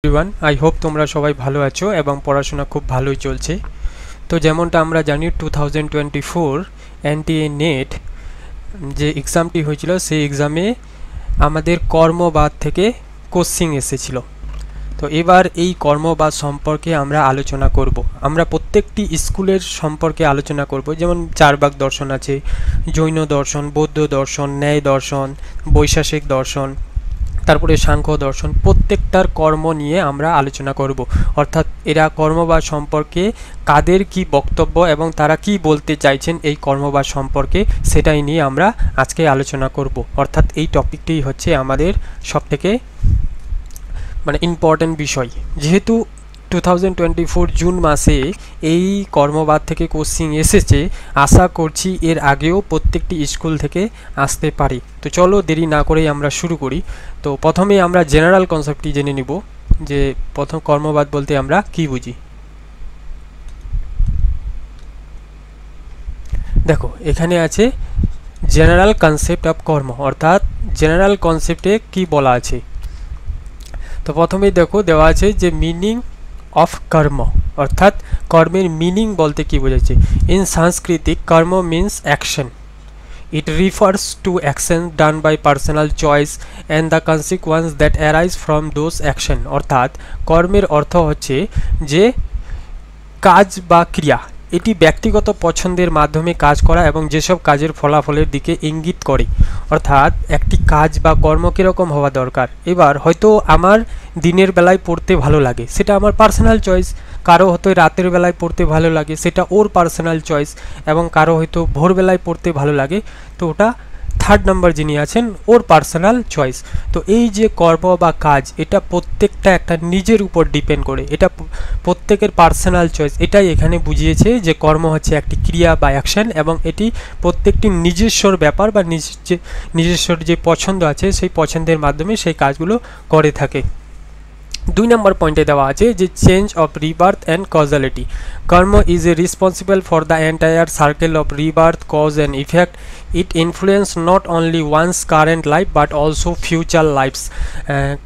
Everyone, I hope তোমরা সবাই ভালো আছো এবং পড়াশোনা খুব ভালোই চলছে। তো যেমনটা আমরা জানি 2024 এনটিএ নেট যে এক্সামটি হয়েছিল সেই এক্সামে আমাদের কর্মবাদ থেকে কোশ্চিন এসেছিল। তো এবার এই কর্মবাদ সম্পর্কে আমরা আলোচনা করব। আমরা প্রত্যেকটি স্কুলের সম্পর্কে আলোচনা করব, যেমন চারবাক দর্শন আছে, জৈন দর্শন, বৌদ্ধ দর্শন, ন্যায় দর্শন, বৈশাসিক দর্শন, তারপরে সাংখ্য দর্শন, প্রত্যেকটার কর্ম নিয়ে আমরা আলোচনা করব। অর্থাৎ এরা কর্মবাদ সম্পর্কে কাদের কি বক্তব্য এবং তারা কি বলতে চাইছেন এই কর্মবাদ সম্পর্কে, সেটাই নিয়ে আমরা আজকে আলোচনা করব। অর্থাৎ এই টপিকটি হচ্ছে আমাদের সবথেকে ইম্পর্টেন্ট বিষয়। যেহেতু 2024 জুন মাসে এই কর্মবাদ থেকে কোশ্চিন এসেছে, আশা করছি এর আগেও প্রত্যেকটি স্কুল থেকে আসতে পারে। তো চলো দেরি না করেই আমরা শুরু করি। তো প্রথমে আমরা জেনারেল কনসেপ্টটি জেনে নিব যে প্রথম কর্মবাদ বলতে আমরা কি বুঝি। দেখো এখানে আছে জেনারেল কনসেপ্ট অফ কর্ম, অর্থাৎ জেনারেল কনসেপ্টে কি বলা আছে। তো প্রথমেই দেখো দেওয়া আছে যে মিনিং অফ কর্ম, অর্থাৎ কর্মের মিনিং বলতে কি বোঝাচ্ছে। ইন সাংস্কৃতিক কর্ম means action. It refers to actions done by personal choice and the consequence that arise from those action। অর্থাৎ কর্মের অর্থ হচ্ছে যে কাজ বা ক্রিয়া, এটি ব্যক্তিগত পছন্দের মাধ্যমে কাজ করা এবং যেসব কাজের ফলাফলের দিকে ইঙ্গিত করে। অর্থাৎ একটি কাজ বা কর্ম কীরকম হওয়া দরকার। এবার হয়তো আমার দিনের বেলায় পড়তে ভালো লাগে, সেটা আমার পার্সোনাল চয়েস। কারো হয়তো রাতের বেলায় পড়তে ভালো লাগে, সেটা ওর পার্সোনাল চয়েস। এবং কারো হয়তো ভোরবেলায় পড়তে ভালো লাগে, তো ওটা থার্ড নাম্বার যিনি আছেন ওর পার্সোনাল চয়েস। তো এই যে কর্ম বা কাজ, এটা প্রত্যেকটা একটা নিজের উপর ডিপেন্ড করে, এটা প্রত্যেকের পার্সোনাল চয়েস। এটাই এখানে বুঝিয়েছে যে কর্ম হচ্ছে একটি ক্রিয়া বা অ্যাকশন এবং এটি প্রত্যেকটি নিজস্বর ব্যাপার বা নিজস্বর যে পছন্দ আছে সেই পছন্দের মাধ্যমে সেই কাজগুলো করে থাকে। 2 নম্বর পয়েন্টে দেওয়া আছে যে change of rebirth and causality. Karma is a responsible for the entire circle of rebirth, cause and effect. It influences not only one's current life but also future lives,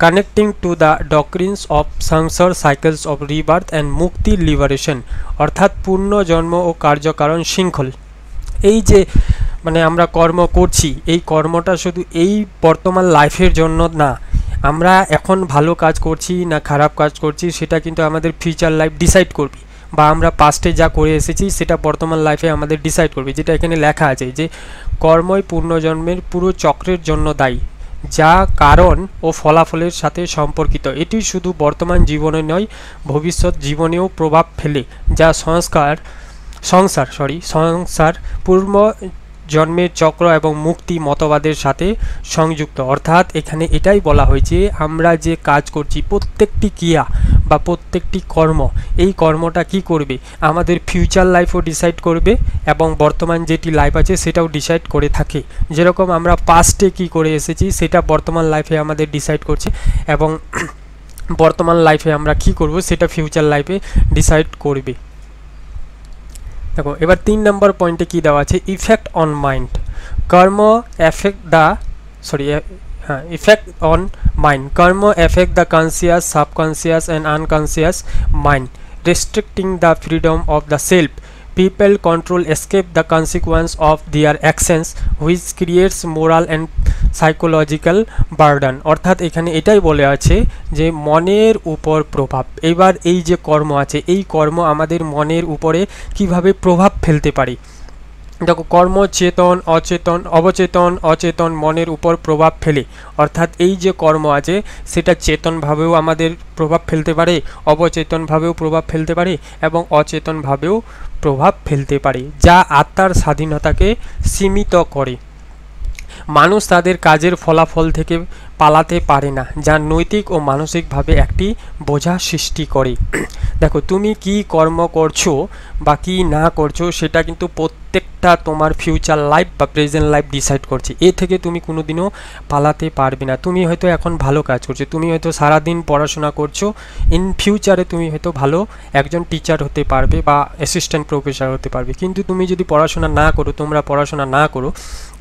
connecting to the doctrines of samsara cycles of rebirth and mukti liberation। অর্থাৎ পূর্ণ জন্ম ও কার্যকারণ শৃঙ্খল। এই যে আমরা কর্ম করছি, এই কর্মটা শুধু এই বর্তমান লাইফের জন্য না, আমরা এখন ভালো কাজ করছি না খারাপ কাজ করছি সেটা কিন্তু আমাদের ফিউচার লাইফ ডিসাইড করবে, বা আমরা পাস্টে যা করে এসেছি সেটা বর্তমান লাইফে আমাদের ডিসাইড করবে। যেটা এখানে লেখা আছে যে কর্মই পূর্ণজন্মের পুরো চক্রের জন্য দায়ী, যা কারণ ও ফলাফলের সাথে সম্পর্কিত। এটি শুধু বর্তমান জীবনে নয়, ভবিষ্যৎ জীবনেও প্রভাব ফেলে, যা সংসার পূর্ব জন্মের চক্র এবং মুক্তি মতবাদের সাথে সংযুক্ত। অর্থাৎ এখানে এটাই বলা হয়েছে আমরা যে কাজ করছি, প্রত্যেকটি ক্রিয়া বা প্রত্যেকটি কর্ম, এই কর্মটা কি করবে আমাদের ফিউচার লাইফও ডিসাইড করবে এবং বর্তমান যেটি লাইফ আছে সেটাও ডিসাইড করে থাকে। যেরকম আমরা পাস্টে কি করে এসেছি সেটা বর্তমান লাইফে আমাদের ডিসাইড করছে এবং বর্তমান লাইফে আমরা কি করব সেটা ফিউচার লাইফে ডিসাইড করবে। দেখো এবার 3 নম্বর পয়েন্টে কি দেওয়া আছে, ইফেক্ট অন মাইন্ড। কর্ম ইফেক্ট অন মাইন্ড। কর্ম effect the conscious, subconscious and unconscious mind, রেস্ট্রিক্টিং the freedom of the self. People control escape the consequence of their actions, which creates moral and psychological burden। অর্থাৎ এখানে এটাই বলে আছে যে মনের উপর প্রভাব। এবার এই যে কর্ম আছে, এই কর্ম আমাদের মনের উপরে কিভাবে প্রভাব ফেলতে পারে। দেখো কর্ম চেতন অচেতন মনের উপর প্রভাব ফেলে। অর্থাৎ এই যে কর্ম আছে সেটা চেতনভাবেও আমাদের প্রভাব ফেলতে পারে, অবচেতনভাবেও প্রভাব ফেলতে পারে এবং অচেতনভাবেও প্রভাব ফেলতে পারে, যা আত্মার স্বাধীনতাকে সীমিত করে। মানুষ তাদের কাজের ফলাফল থেকে পালাতে পারে না, যা নৈতিক ও মানসিকভাবে একটি বোঝা সৃষ্টি করে। দেখো তুমি কি কর্ম করছো বা কি না করছো সেটা কিন্তু প্রত্যেকটা তোমার ফিউচার লাইফ বা প্রেজেন্ট লাইফ ডিসাইড করছে। এ থেকে তুমি কোনোদিনও পালাতে পারবে না। তুমি হয়তো এখন ভালো কাজ করছো, তুমি হয়তো সারাদিন পড়াশোনা করছো, ইন ফিউচারে তুমি হয়তো ভালো একজন টিচার হতে পারবে বা অ্যাসিস্ট্যান্ট প্রফেসর হতে পারবে। কিন্তু তুমি যদি পড়াশোনা না করো, তোমরা পড়াশোনা না করো,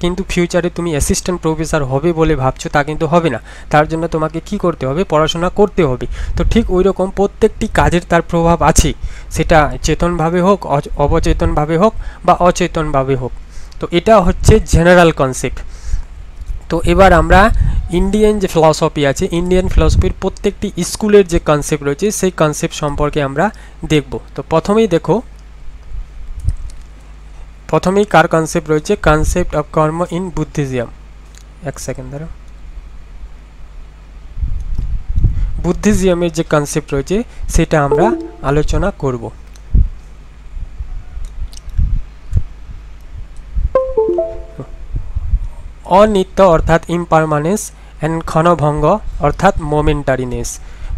কিন্তু ফিউচারে তুমি অ্যাসিস্ট্যান্ট প্রফেসর হবে বলে ভাবছো তা কিন্তু হবে না। তার জন্য তোমাকে কি করতে হবে, পড়াশোনা করতে হবে। তো ঠিক ওই রকম প্রত্যেকটি কাজের তার প্রভাব আছে, সেটা চেতনভাবে হোক, অবচেতনভাবে হোক বা অচেতনভাবে হোক। তো এটা হচ্ছে জেনারেল কনসেপ্ট। তো এবার আমরা ইন্ডিয়ান যে ফিলসফি আছে, ইন্ডিয়ান ফিলসফির প্রত্যেকটি স্কুলের যে কনসেপ্ট রয়েছে সেই কনসেপ্ট সম্পর্কে আমরা দেখব। তো প্রথমেই দেখো, প্রথমেই কার কনসেপ্ট রয়েছে, কনসেপ্ট অফ কর্ম ইন বুদ্ধিজম। এক সেকেন্ড ধরো। বুদ্ধিজমের যে কনসেপ্ট রয়েছে সেটা আমরা আলোচনা করব। অনিত্য অর্থাৎ ইমপারমানেন্স অ্যান্ড ক্ষণভঙ্গ অর্থাৎ momentariness.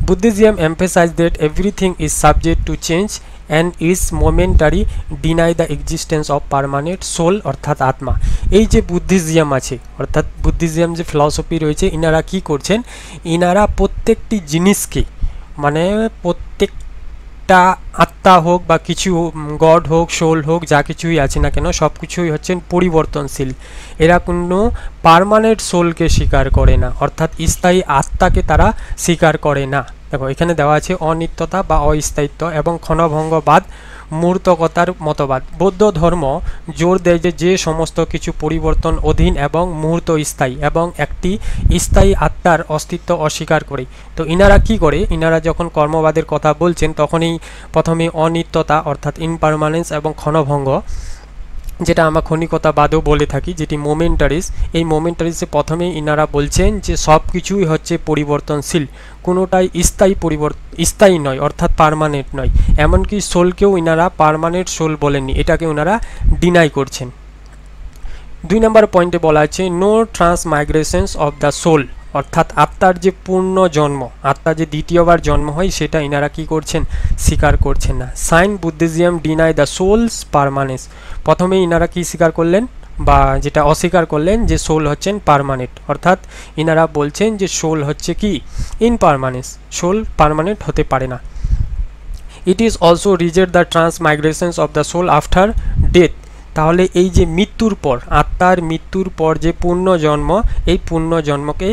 Buddhism emphasize that everything is subject to change and is momentary, deny the existence of permanent soul অর্থাৎ আত্মা। এই যে বুদ্ধিজম আছে অর্থাৎ বুদ্ধিজম যে ফিলসফি রয়েছে, ইনারা কি করছেন, ইনারা প্রত্যেকটি জিনিসকে মানে প্রত্যেকটা আত্মা হোক বা কিছু গড হোক, সোল হোক, যা কিছুই আছে না কেন সব কিছুই হচ্ছেন পরিবর্তনশীল। এরা কোনো পার্মানেন্ট সোলকে স্বীকার করে না, অর্থাৎ স্থায়ী আত্মাকে তারা স্বীকার করে না। দেখো এখানে দেওয়া আছে অনিত্যতা বা অস্থায়িত্ব এবং ক্ষণভঙ্গবাদ, মূর্তকতার মতবাদ। বৌদ্ধ ধর্ম জোর দেয় যে সমস্ত কিছু পরিবর্তন অধীন এবং মুহূর্ত স্থায়ী এবং একটি স্থায়ী আত্মার অস্তিত্ব অস্বীকার করে। তো ইনারা কি করে, ইনারা যখন কর্মবাদের কথা বলছেন তখনই প্রথমে অনিত্যতা অর্থাৎ ইমপারমানেন্স এবং ক্ষণভঙ্গ, যেটা আমরা ক্ষণিকতাবাদও বলে থাকি, যেটি মোমেন্টারিস, এই মোমেন্টারিসে প্রথমেই ইনারা বলছেন যে সব কিছুই হচ্ছে পরিবর্তনশীল, কোনোটাই স্থায়ী নয় অর্থাৎ পার্মানেন্ট নয়। এমনকি সোলকেও ইনারা পার্মানেন্ট সোল বলেননি, এটাকে ওনারা ডিনাই করছেন। 2 নম্বর পয়েন্টে বলা আছে নো ট্রান্সমাইগ্রেশনস অফ দ্য সোল, অর্থাৎ আত্মার যে পূর্ণ জন্ম, আত্মার যে দ্বিতীয়বার জন্ম হয় সেটা ইনারা কি করছেন, স্বীকার করছেন না। Since Buddhism deny the soul's permanence. প্রথমে ইনারা কি স্বীকার করলেন বা যেটা অস্বীকার করলেন যে সোল হচ্ছেন পারমানেন্ট, অর্থাৎ ইনারা বলছেন যে সোল হচ্ছে কি ইনপারমানেন্স, সোল পারমানেন্ট হতে পারে না। It is also reject the transmigrations of the soul after death. তাহলে এই যে মৃত্যুর পর, আত্মার মৃত্যুর পর যে পুনর্জন্ম, এই পুনর্জন্মকে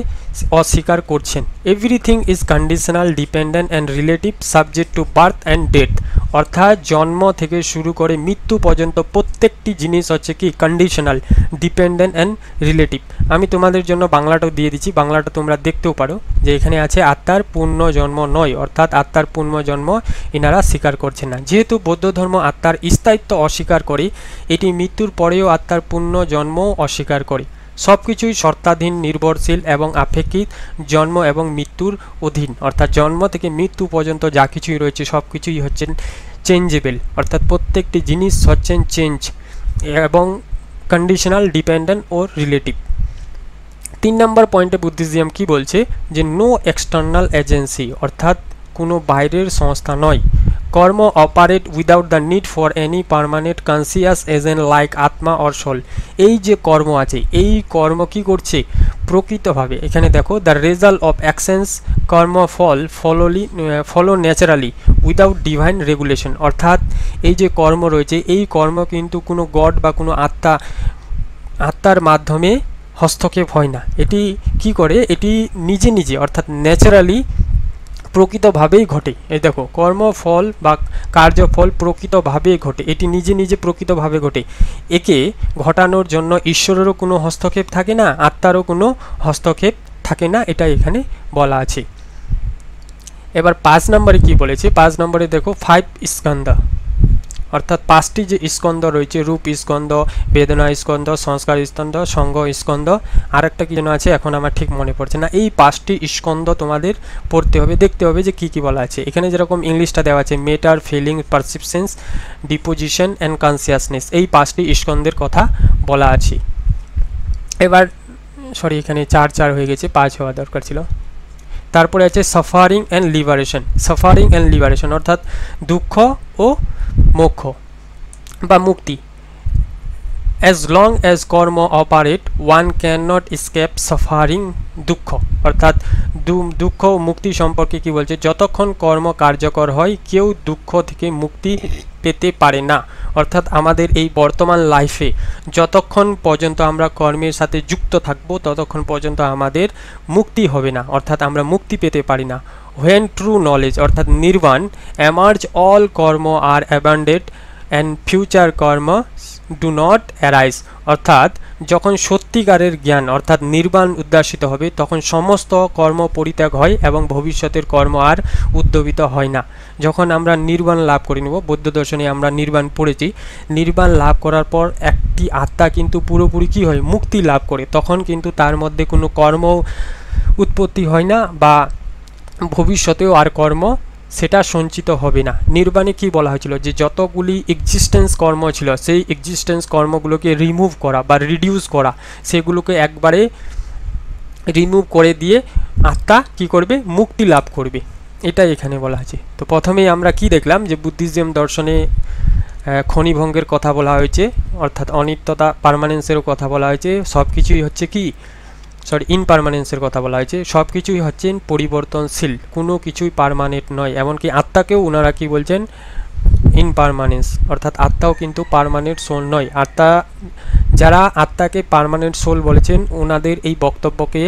অস্বীকার করছেন। Everything is conditional, dependent and relative, subject to birth and death. অর্থাৎ জন্ম থেকে শুরু করে মৃত্যু পর্যন্ত প্রত্যেকটি জিনিস হচ্ছে কি কন্ডিশনাল, ডিপেন্ডেন্ট অ্যান্ড রিলেটিভ। আমি তোমাদের জন্য বাংলাটাও দিয়ে দিচ্ছি, বাংলাটা তোমরা দেখতেও পারো যে এখানে আছে আত্মার পুনর্জন্ম নয়, অর্থাৎ আত্মার পুনর্জন্ম ইনারা স্বীকার করছেন না। যেহেতু বৌদ্ধ ধর্ম আত্মার স্থায়িত্ব অস্বীকার করে, এটি মৃত্যুর পরেও আত্মার পুনর্জন্মও অস্বীকার করে। সব কিছুই শর্তাধীন, নির্ভরশীল এবং আপেক্ষিক, জন্ম এবং মৃত্যুর অধীন। অর্থাৎ জন্ম থেকে মৃত্যু পর্যন্ত যা কিছুই রয়েছে সব কিছুই হচ্ছেন চেঞ্জেবল, অর্থাৎ প্রত্যেকটি জিনিস হচ্ছেন চেঞ্জ এবং কন্ডিশনাল, ডিপেন্ডেন্ট ও রিলেটিভ। 3 নম্বর পয়েন্টে বুদ্ধিজম কি বলছে যে নো এক্সটার্নাল এজেন্সি, অর্থাৎ কোনো বাইরের সংস্থা নয়। কর্ম operate without the need for any permanent conscious agent like আত্মা অর সোল। এই যে কর্ম আছে, এই কর্ম কি করছে প্রকৃতভাবে, এখানে দেখো দ্য রেজাল্ট অফ অ্যাকশনস কর্ম follow naturally without divine regulation. অর্থাৎ এই যে কর্ম রয়েছে, এই কর্ম কিন্তু কোনো গড বা কোনো আত্মার মাধ্যমে হস্তক্ষেপ হয় না। এটি কি করে, এটি নিজে নিজে অর্থাৎ ন্যাচারালি প্রকৃতভাবেই ঘটে। এই দেখো কর্মফল বা কার্যফল প্রকৃতভাবেই ঘটে, এটি নিজে নিজে প্রকৃতভাবে ঘটে। একে ঘটানোর জন্য ঈশ্বরেরও কোনো হস্তক্ষেপ থাকে না, আত্মারও কোনো হস্তক্ষেপ থাকে না, এটা এখানে বলা আছে। এবার 5 নম্বরে কি বলেছে, 5 নম্বরে দেখো 5 স্কন্ধ, অর্থাৎ 5টি যে স্কন্ধ রয়েছে, রূপ স্কন্ধ, বেদনা স্কন্ধ, সংস্কার স্কন্ধ, সঙ্গ স্কন্ধ, আরেকটা কি যেন আছে এখন আমার ঠিক মনে পড়ছে না। এই 5টি স্কন্ধ তোমাদের পড়তে হবে, দেখতে হবে যে কি কি বলা আছে। এখানে যেরকম ইংলিশটা দেওয়া আছে matter, feeling, perceptions, disposition and consciousness, এই 5টি স্কন্ধের কথা বলা আছে। এবার সরি এখানে 4 হয়ে গেছে, 5 হওয়া দরকার ছিল। তারপরে আছে suffering and liberation. Suffering and liberation অর্থাৎ দুঃখ ও মোক্ষ বা মুক্তি। as long as কর্ম operate one cannot escape suffering দুঃখ অর্থাৎ দুঃখ মুক্তি সম্পর্কে কি বলছে যতক্ষণ কর্ম কার্যকর হয় কেউ দুঃখ থেকে মুক্তি পেতে পারে না অর্থাৎ আমাদের এই বর্তমান লাইফে যতক্ষণ পর্যন্ত আমরা কর্মের সাথে যুক্ত থাকব ততক্ষণ পর্যন্ত আমাদের মুক্তি হবে না অর্থাৎ আমরা মুক্তি পেতে পারি না when true knowledge অর্থাৎ নির্বাণ emerge all কর্ম are abandoned and future কর্ম do not arise অর্থাৎ যখন সত্যিকারের জ্ঞান অর্থাৎ নির্বাণ উদ্ভাসিত হবে তখন সমস্ত কর্ম পরিত্যাগ হয় এবং ভবিষ্যতের কর্ম আর উদ্ভবিত হয় না যখন আমরা নির্বাণ লাভ করে নেব বৌদ্ধ দর্শনে আমরা নির্বাণ পড়েছি নির্বাণ লাভ করার পর একটি আত্মা কিন্তু পুরোপুরি কি হয় মুক্তি লাভ করে তখন কিন্তু তার মধ্যে কোনো কর্ম উৎপত্তি হয় না বা ভবিষ্যতেও আর কর্ম সেটা সঞ্চিত হবে না নির্বাণে কি বলা হয়েছিল যে যতগুলি এক্সিস্টেন্স কর্ম ছিল সেই এক্সিস্টেন্স কর্মগুলোকে রিমুভ করা বা রিডিউস করা সেগুলোকে একবারে রিমুভ করে দিয়ে আত্মা কি করবে মুক্তি লাভ করবে এটাই এখানে বলা আছে তো প্রথমেই আমরা কি দেখলাম যে বুদ্ধিজম দর্শনে ক্ষণিভঙ্গের কথা বলা হয়েছে অর্থাৎ অনিত্যতা পার্মানেন্সেরও কথা বলা হয়েছে সব কিছুই হচ্ছে কি ইনপারমানেন্সের কথা বলা হয়েছে সব কিছুই হচ্ছে পরিবর্তনশীল কোনো কিছুই পার্মানেন্ট নয় এমনকি আত্মাকেও ওনারা কি বলছেন ইনপারমানেন্স অর্থাৎ আত্মাও কিন্তু পার্মানেন্ট সোল নয় আত্মা যারা আত্মাকে পার্মানেন্ট সোল বলেছেন ওনাদের এই বক্তব্যকে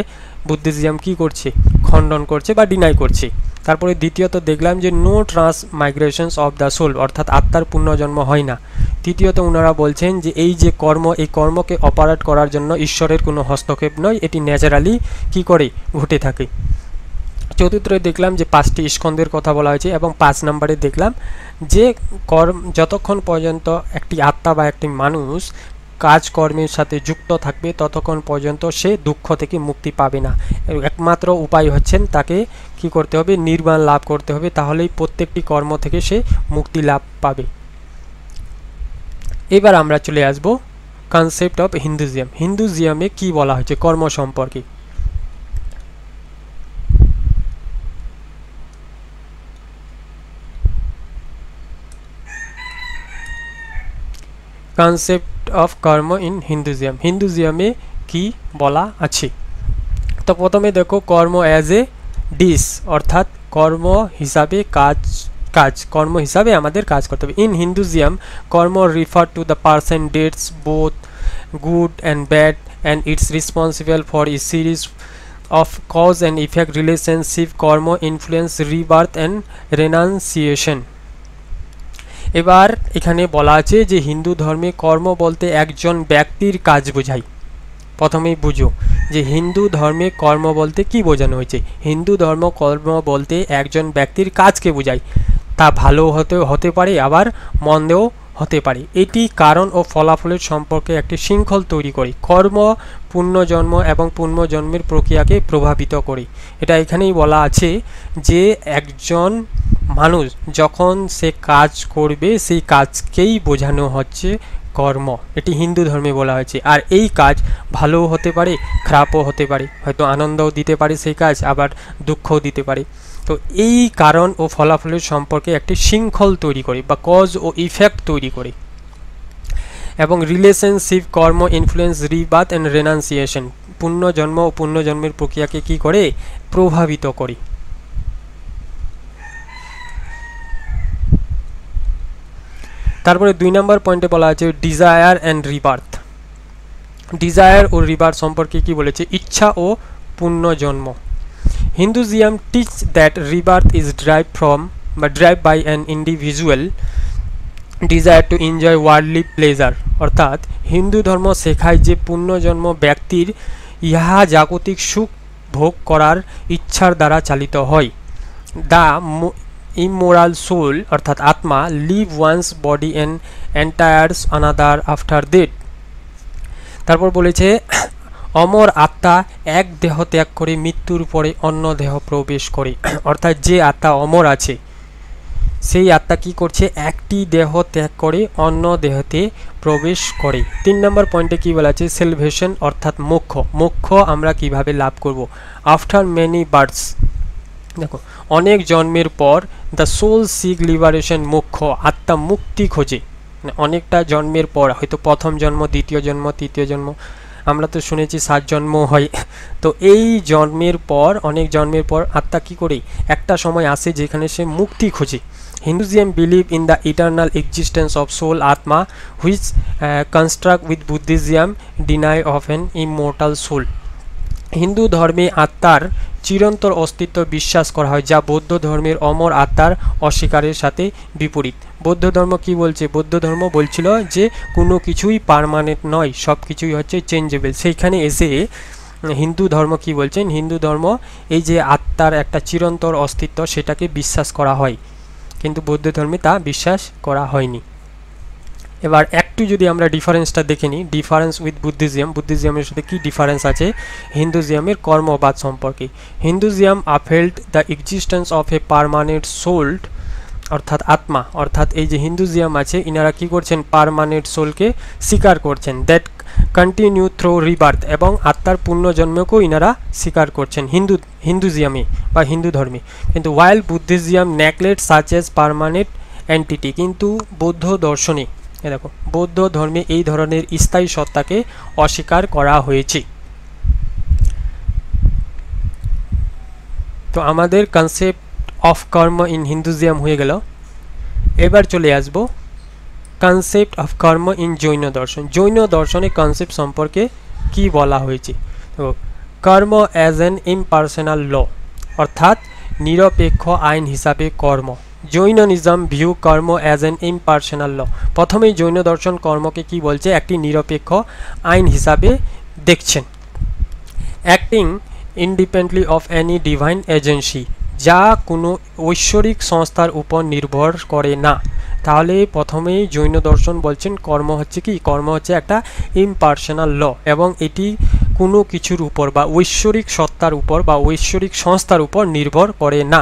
বুদ্ধিজম কি করছে খণ্ডন করছে বা ডিনাই করছে তারপরে দ্বিতীয়ত দেখলাম যে no transmigrations of the soul অর্থাৎ আত্মার পুনর্জন্ম হয় না তৃতীয়ত ওনারা বলছেন যে এই যে কর্ম এই কর্মকে অপারেট করার জন্য ঈশ্বরের কোনো হস্তক্ষেপ নয় এটি ন্যাচারালি কি করে ঘটে থাকে চতুর্থে দেখলাম যে 5টি স্কন্ধের কথা বলা হয়েছে এবং 5 নম্বরে দেখলাম যে যতক্ষণ পর্যন্ত একটি আত্মা বা একটি মানুষ কাজকর্মের সাথে যুক্ত থাকবে ততক্ষণ পর্যন্ত সে দুঃখ থেকে মুক্তি পাবে না একমাত্র উপায় হচ্ছেন তাকে কি করতে হবে নির্বাণ লাভ করতে হবে তাহলেই প্রত্যেকটি কর্ম থেকে সে মুক্তি লাভ পাবে এবার আমরা চলে আসব কনসেপ্ট অফ হিন্দুইজম হিন্দুইজমে কি বলা হয়েছে কর্ম সম্পর্কে কনসেপ্ট অফ কর্ম ইন হিন্দুইজম হিন্দুইজমে কি বলা আছে তো প্রথমে দেখো কর্ম অ্যাজ এ ডিস অর্থাৎ কর্ম হিসাবে কর্ম হিসাবে আমাদের কাজ করতে হবে in Hinduism karma refer to the person deeds both good and bad and it's responsible for a series of cause and effect relationship karma influence rebirth and renunciation এবার এখানে বলা আছে যে হিন্দু ধর্মে কর্ম বলতে একজন ব্যক্তির কাজ বোঝায় প্রথমেই বুঝো যে হিন্দু ধর্মে কর্ম বলতে কি বোঝানো হয়েছে হিন্দু ধর্ম কর্ম বলতে একজন ব্যক্তির কাজকে বোঝায় তা ভালো হতে পারে আবার মন্দও হতে পারে এটি কারণ ও ফলাফলের সম্পর্কে একটি শৃঙ্খল তৈরি করে কর্ম পুনর্জন্ম এবং পুনর্জন্মের প্রক্রিয়াকে প্রভাবিত করে এটা এখানেই বলা আছে যে একজন মানুষ যখন সে কাজ করবে সেই কাজকেই বোঝানো হচ্ছে কর্ম এটি হিন্দু ধর্মে বলা হয়েছে আর এই কাজ ভালোও হতে পারে খারাপও হতে পারে হয়তো আনন্দও দিতে পারে সেই কাজ আবার দুঃখও দিতে পারে তো এই কারণ ও ফলাফলের সম্পর্কে একটি শৃঙ্খল তৈরি করে বা কজ ও ইফেক্ট তৈরি করে এবং relationship karma influence rebirth and রেনাউন্সিয়েশন পুনর্জন্ম ও পুনর্জন্মের প্রক্রিয়াকে কি করে প্রভাবিত করে তারপরে 2 নম্বর পয়েন্টে বলা আছে ডিজায়ার অ্যান্ড রিবার্থ ডিজায়ার ও রিবার্থ সম্পর্কে কি বলেছে ইচ্ছা ও পুনর্জন্ম Hinduism teaches that rebirth is derived by an individual desire to enjoy worldly pleasure অর্থাৎ হিন্দু ধর্ম শেখায় যে পুনর্জন্ম ব্যক্তির ইহা জাগতিক সুখ ভোগ করার ইচ্ছার দ্বারা চালিত হয় দ্য ইমোরাল সোল অর্থাৎ আত্মা leave one's body and enters another after death তারপর বলেছে অমর আত্মা এক দেহ ত্যাগ করে মৃত্যুর পরে অন্য দেহ প্রবেশ করে অর্থাৎ যে আত্মা অমর আছে সেই আত্মা কি করছে একটি দেহ ত্যাগ করে অন্য দেহতে প্রবেশ করে 3 নম্বর পয়েন্টে কি বলা আছে সেলভেশন অর্থাৎ মোক্ষ আমরা কিভাবে লাভ করব আফটার মেনি বার্থস দেখো অনেক জন্মের পর দ্য সোল সিক লিবারেশন মোক্ষ আত্মা মুক্তি খোঁজে মানে অনেকটা জন্মের পর, হয়তো প্রথম জন্ম, দ্বিতীয় জন্ম, তৃতীয় জন্ম, আমরা তো শুনেছি 7 জন্ম হয়। তো এই জন্মের পর, অনেক জন্মের পর আত্মা কী করে একটা সময় আসে যেখানে সে মুক্তি খোঁজে। Hinduism believe in the eternal existence of soul atma, which construct with Buddhism deny of an immortal soul. Hindu ধর্মে আত্মার চিরন্তর অস্তিত্ব বিশ্বাস করা হয়, যা বৌদ্ধ ধর্মের অমর আত্মার অস্বীকারের সাথে বিপরীত। বৌদ্ধ ধর্ম কি বলছে? বৌদ্ধ ধর্ম বলছিল যে কোনো কিছুই পার্মানেন্ট নয়, সব কিছুই হচ্ছে চেঞ্জেবল। সেইখানে এসে হিন্দু ধর্ম কি বলছেন? হিন্দু ধর্ম এই যে আত্মার একটা চিরন্তর অস্তিত্ব সেটাকে বিশ্বাস করা হয়, কিন্তু বৌদ্ধ ধর্মে তা বিশ্বাস করা হয়নি। এবার একটু যদি আমরা ডিফারেন্সটা দেখে নিই, ডিফারেন্স উইথ বুদ্ধিজম, বুদ্ধিজমের সাথে কী ডিফারেন্স আছে হিন্দুজমের কর্মবাদ সম্পর্কে। Hinduism upheld the existence of a permanent soul, অর্থাৎ আত্মা, অর্থাৎ এই যে হিন্দুজম আছে ইনারা কি করছেন? পার্মানেন্ট সোলকে স্বীকার করছেন, দ্যাট কন্টিনিউ থ্রু রিবার্থ, এবং আত্মার পুনর্জন্মকেও ইনারা স্বীকার করছেন হিন্দুজমে বা হিন্দু ধর্মে। কিন্তু while Buddhism neglect such as permanent entity, কিন্তু বৌদ্ধ দর্শনে, দেখো বৌদ্ধ ধর্মে এই ধরনের স্থায়ী সত্তাকে অস্বীকার করা হয়েছে। তো আমাদের কনসেপ্ট অফ কর্ম ইন হিন্দুজম হয়ে গেল। এবার চলে আসবো কনসেপ্ট অফ কর্ম ইন জৈন দর্শন। জৈন দর্শনে কনসেপ্ট সম্পর্কে কি বলা হয়েছে? তো কর্ম অ্যাজ অ্যান ইমপার্সোনাল ল, অর্থাৎ নিরপেক্ষ আইন হিসাবে কর্ম। জৈননিজম ভিউ কর্ম অ্যাজ অ্যান ইমপার্সোনাল ল। প্রথমেই জৈন দর্শন কর্মকে কি বলছে? একটি নিরপেক্ষ আইন হিসাবে দেখছেন। Acting independently of any divine agency, যা কোনো ঐশ্বরিক সংস্থার উপর নির্ভর করে না। তাহলে প্রথমেই জৈন দর্শন বলছেন কর্ম হচ্ছে কি? কর্ম হচ্ছে একটা ইমপার্সোনাল ল, এবং এটি কোনো কিছুর উপর বা ঐশ্বরিক সত্তার উপর বা ঐশ্বরিক সংস্থার উপর নির্ভর করে না।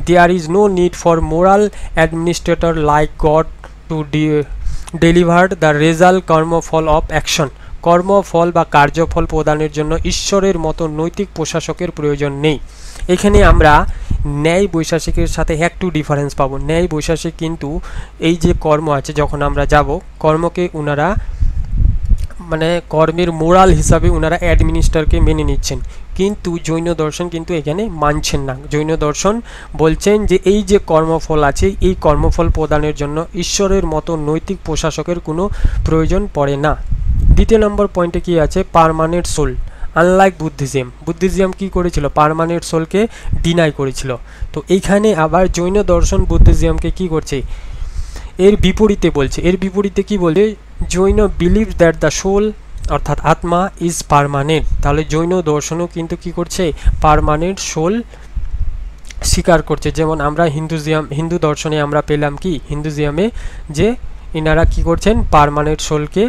There is no need for moral administrator like God to deliver the result কর্মফল অফ অ্যাকশন। কর্মফল বা কার্যফল প্রদানের জন্য ঈশ্বরের মতো নৈতিক প্রশাসকের প্রয়োজন নেই। এখানে আমরা ন্যায় বৈশাসিকের সাথে একটু ডিফারেন্স পাবো। ন্যায় বৈশাসিক কিন্তু এই যে কর্ম আছে, যখন আমরা যাব কর্মকে ওনারা মানে কর্মের মোরাল হিসাবে ওনারা অ্যাডমিনিস্ট্রেটরকে মেনে নিচ্ছেন, কিন্তু জৈন দর্শন কিন্তু এখানে মানছেন না। জৈন দর্শন বলছেন যে এই যে কর্মফল আছে, এই কর্মফল প্রদানের জন্য ঈশ্বরের মতো নৈতিক প্রশাসকের কোনো প্রয়োজন পড়ে না। দ্বিতীয় নম্বর পয়েন্টে কি আছে? Permanent soul. Unlike Buddhism, Buddhism কি করেছিল? পার্মানেন্ট সোলকে ডিনাই করেছিল। তো এইখানে আবার জৈন দর্শন বুদ্ধিজমকে কি করছে? এর বিপরীতে বলছে। এর বিপরীতে কি বলে? Jain believe that the soul, অর্থাৎ আত্মা ইজ পার্মানেন্ট। তাহলে জৈন দর্শনও কিন্তু কি করছে? পার্মানেন্ট সোল স্বীকার করছে। যেমন আমরা হিন্দু দর্শনে আমরা পেলাম কি? হিন্দুজমে যে ইনারা কি করছেন? পার্মানেন্ট সোলকে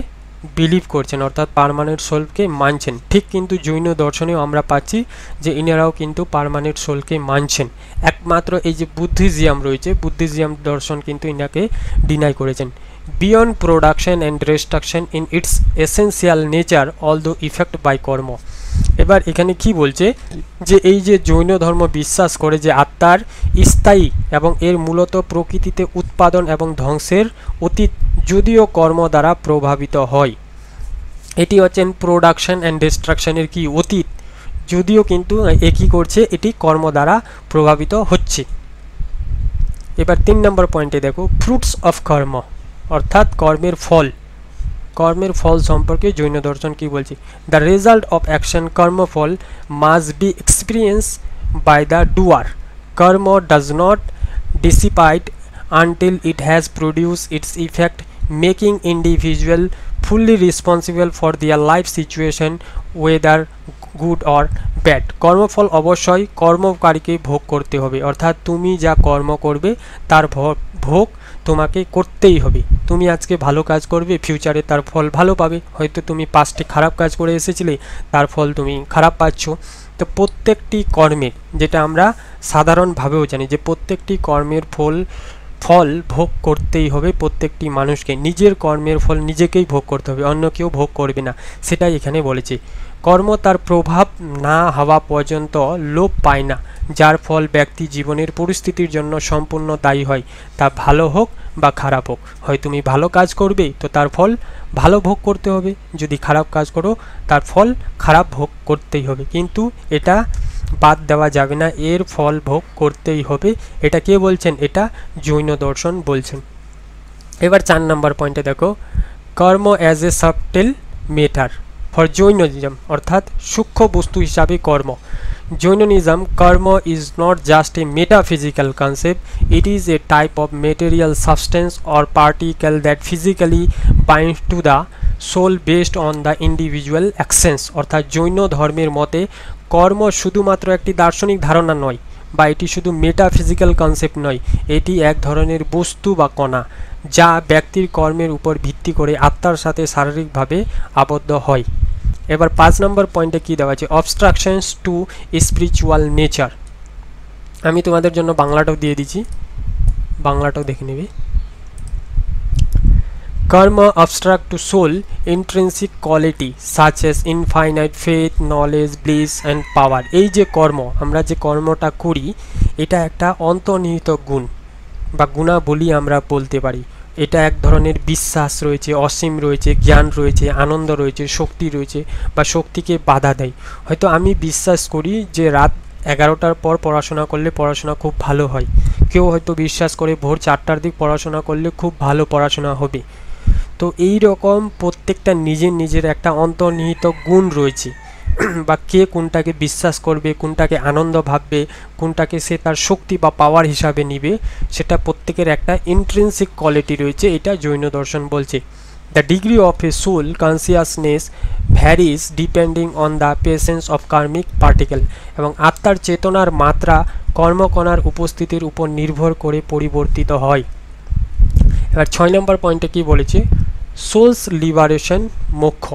বিলিভ করছেন, অর্থাৎ পার্মানেন্ট সোলকে মানছেন। ঠিক কিন্তু জৈন দর্শনেও আমরা পাচ্ছি যে ইনারাও কিন্তু পার্মানেন্ট সোলকে মানছেন। একমাত্র এই যে বুদ্ধিজম রয়েছে, বুদ্ধিজম দর্শন কিন্তু ইনাকে ডিনাই করেছেন। Beyond production and destruction in its essential nature all the effect by karma. এবার এখানে কি বলছে? যে এই যে জৈন ধর্ম বিশ্বাস করে যে আত্মার স্থায়ী এবং এর মূলত প্রকৃতিতে উৎপাদন এবং ধ্বংসের অতীত, যদিও কর্ম দ্বারা প্রভাবিত হয়। এটি হচ্ছেন প্রোডাকশন অ্যান্ড ডিস্ট্রাকশনের কি? অতীত, যদিও কিন্তু একই করছে, এটি কর্ম দ্বারা প্রভাবিত হচ্ছে। এবার 3 নম্বর পয়েন্টে দেখো ফ্রুটস অফ কর্ম, অর্থাৎ কর্মের ফল। কর্মের ফল সম্পর্কে জৈন দর্শন কি বলছে? দ্য রেজাল্ট অফ অ্যাকশন, কর্মফল, must be experience by the doer. Karma does not dissipate until it has produced its effect, making individual fully responsible for their life situation, whether good or bad. কর্মফল অবশ্যই কর্মকারীকে ভোগ করতে হবে, অর্থাৎ তুমি যা কর্ম করবে তার ভোগ তোমাকে করতেই হবে। তুমি আজকে ভালো কাজ করবে, ফিউচারে তার ফল ভালো পাবে। হয়তো তুমি পাস্টে খারাপ কাজ করে এসেছিলে, তার ফল তুমি খারাপ পাচ্ছ। তো প্রত্যেকটি কর্মের, যেটা আমরা সাধারণভাবেও জানি যে প্রত্যেকটি কর্মের ফল ভোগ করতেই হবে প্রত্যেকটি মানুষকে। নিজের কর্মের ফল নিজেকেই ভোগ করতে হবে, অন্য কেউ ভোগ করবে না, সেটাই এখানে বলেছে। কর্ম তার প্রভাব না হওয়া পর্যন্ত লোপ পায় না, যার ফল ব্যক্তি জীবনের পরিস্থিতির জন্য সম্পূর্ণ দায়ী হয়, তা ভালো হোক বা খারাপ হোক। হয় তুমি ভালো কাজ করবে তো তার ফল ভালো ভোগ করতে হবে, যদি খারাপ কাজ করো তার ফল খারাপ ভোগ করতেই হবে, কিন্তু এটা বাদ দেওয়া যাবে না, এর ফল ভোগ করতেই হবে। এটা কে বলছেন? এটা জৈন দর্শন বলছেন। এবার 4 নম্বর পয়েন্টে দেখো, কর্ম as a subtle matter for Jainism, অর্থাৎ সূক্ষ্ম বস্তু হিসাবে কর্ম। Jainism, karma is not just a metaphysical concept, it is a type of material substance or particle that physically binds to the soul based on the individual actions। অর্থাৎ জৈন ধর্মের মতে কর্ম শুধুমাত্র একটি দার্শনিক ধারণা নয়, বা এটি শুধু মেটাফিজিক্যাল কনসেপ্ট নয়, এটি এক ধরনের বস্তু বা কণা যা ব্যক্তির কর্মের উপর ভিত্তি করে আত্মার সাথে শারীরিকভাবে আবদ্ধ হয়। এবার 5 নম্বর পয়েন্টে কি দেওয়া আছে? Obstructions to spiritual nature. আমি তোমাদের জন্য বাংলাটাও দিয়ে দিচ্ছি, বাংলাটাও দেখে নেবে। Karma obstruct to soul intrinsic quality such as infinite faith, knowledge, bliss and power. এই যে কর্ম, আমরা যে কর্মটা করি, এটা একটা অন্তর্নিহিত গুণ বা গুণাবলী আমরা বলতে পারি। এটা এক ধরনের বিশ্বাস রয়েছে, অসীম রয়েছে, জ্ঞান রয়েছে, আনন্দ রয়েছে, শক্তি রয়েছে, বা শক্তিকে বাধা দেয়। হয়তো আমি বিশ্বাস করি যে রাত 11টার পর পড়াশোনা করলে পড়াশোনা খুব ভালো হয়, কেউ হয়তো বিশ্বাস করে ভোর 4টার দিক পড়াশোনা করলে খুব ভালো পড়াশোনা হবে। তো এই রকম প্রত্যেকটা নিজের নিজের একটা অন্তর্নিহিত গুণ রয়েছে, বা কে কোনটাকে বিশ্বাস করবে, কোনটাকে আনন্দ ভাববে, কোনটাকে সে তার শক্তি বা পাওয়ার হিসাবে নিবে, সেটা প্রত্যেকের একটা ইন্ট্রিনসিক কোয়ালিটি রয়েছে, এটা জৈন দর্শন বলছে। The degree of a soul consciousness varies depending on the presence of karmic particle, এবং আত্মার চেতনার মাত্রা কর্মকণার উপস্থিতির উপর নির্ভর করে পরিবর্তিত হয়। এবার 6 নম্বর পয়েন্টে কি বলেছে? সোলস লিবারেশন মোক্ষ